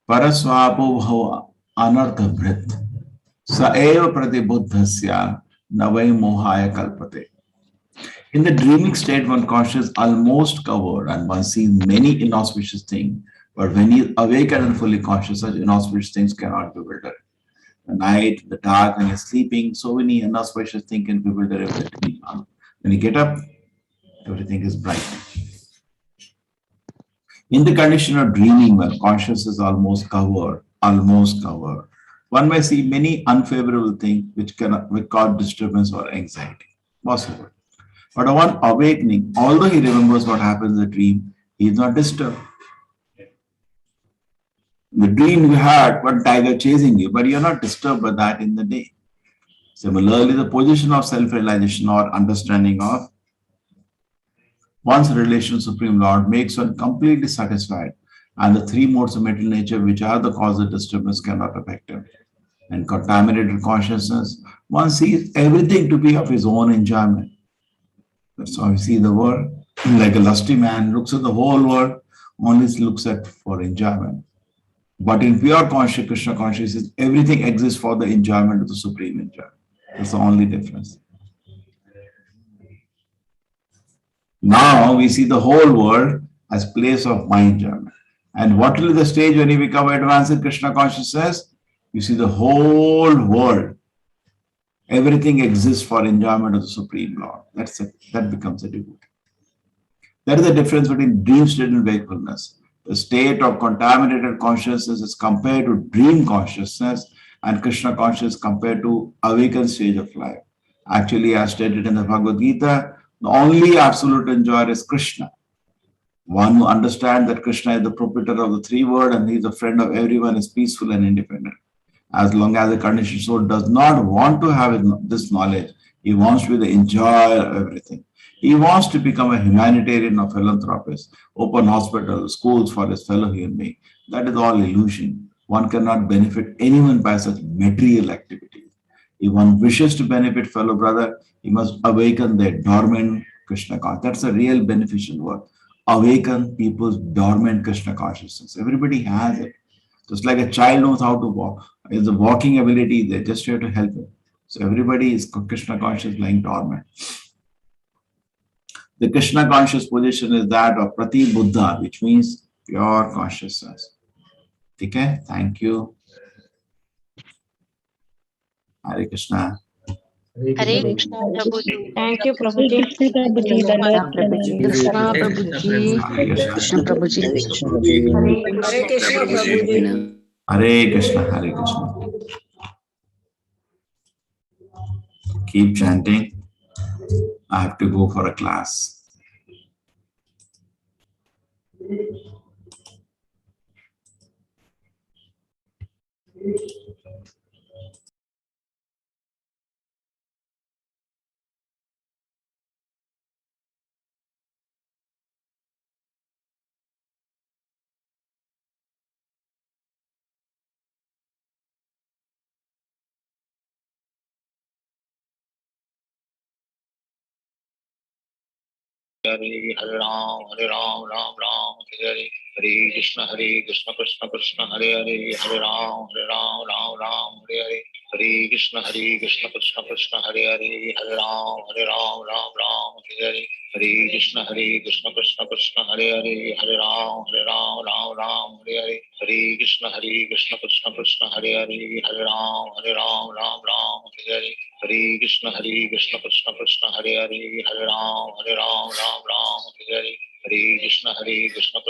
paraswapo bhava anartha bhrit sa eva prati buddhasya navai mohaya kalpate. In the dreaming state, one conscious almost covered and one sees many inauspicious things. But when he awakened and fully conscious, such inauspicious things cannot bewilder. The night, the dark, when he's sleeping, so many inauspicious things can bewilder everything. When you get up, everything is bright. In the condition of dreaming, when consciousness is almost covered, one may see many unfavorable things which can cause disturbance or anxiety. Possible. But upon awakening, although he remembers what happens in the dream, he is not disturbed. In the dream you had one tiger chasing you, but you are not disturbed by that in the day. Similarly, the position of self-realization or understanding of one's relation to Supreme Lord makes one completely satisfied, and the three modes of mental nature which are the cause of disturbance cannot affect him. In contaminated consciousness, one sees everything to be of his own enjoyment. That's how we see the world. Like a lusty man looks at the whole world, only looks at for enjoyment. But in pure conscious Krishna consciousness, everything exists for the enjoyment of the supreme enjoyment. That's the only difference. Now we see the whole world as place of my enjoyment. And what will be the stage when you become advanced in Krishna consciousness? You see the whole world. Everything exists for enjoyment of the Supreme Lord. That's it. That becomes a devotee. That is the difference between dream state and wakefulness. The state of contaminated consciousness is compared to dream consciousness, and Krishna consciousness compared to awakened stage of life. Actually, as stated in the Bhagavad Gita, the only absolute enjoyer is Krishna. One who understands that Krishna is the proprietor of the three worlds and he is a friend of everyone is peaceful and independent. As long as the conditioned soul does not want to have this knowledge, he wants to be the enjoyer of everything. He wants to become a humanitarian or philanthropist, open hospitals, schools for his fellow human being. That is all illusion. One cannot benefit anyone by such material activities. If one wishes to benefit fellow brother, he must awaken their dormant Krishna consciousness. That's a real beneficial word. Awaken people's dormant Krishna consciousness. Everybody has it. Just like a child knows how to walk. It's a walking ability, they just have to help him. So everybody is Krishna conscious lying dormant. The Krishna conscious position is that of Prati Buddha, which means pure consciousness. Okay, thank you. Hare Krishna. Hare Krishna Prabhuji. Thank you, Prabhuji. Krishna Prabhuji. Krishna Prabhuji. Hare Krishna, Prabhuji. Hare Krishna, Hare Krishna. Keep chanting. I have to go for a class. Hare Ram, Ram Ram, Hare Krishna, Krishna Krishna, Hare Hare, Hare Ram, Ram Ram, Hare Hare. Hare Krishna, Krishna Krishna, Hare Hare, Hare Ram, Ram Ram, Hare Hare. Hare Krishna, Krishna Krishna, Hare Hare, Hare Ram, Ram Ram, Hare Hare. Hare Krishna, Krishna Krishna, Hare Hare, Hare Ram, Ram Ram, Hare Hare. Hare Krishna, Krishna Krishna, Hare Hare, Hare Ram, Ram Ram, Hare Hare. Hare Krishna, Krishna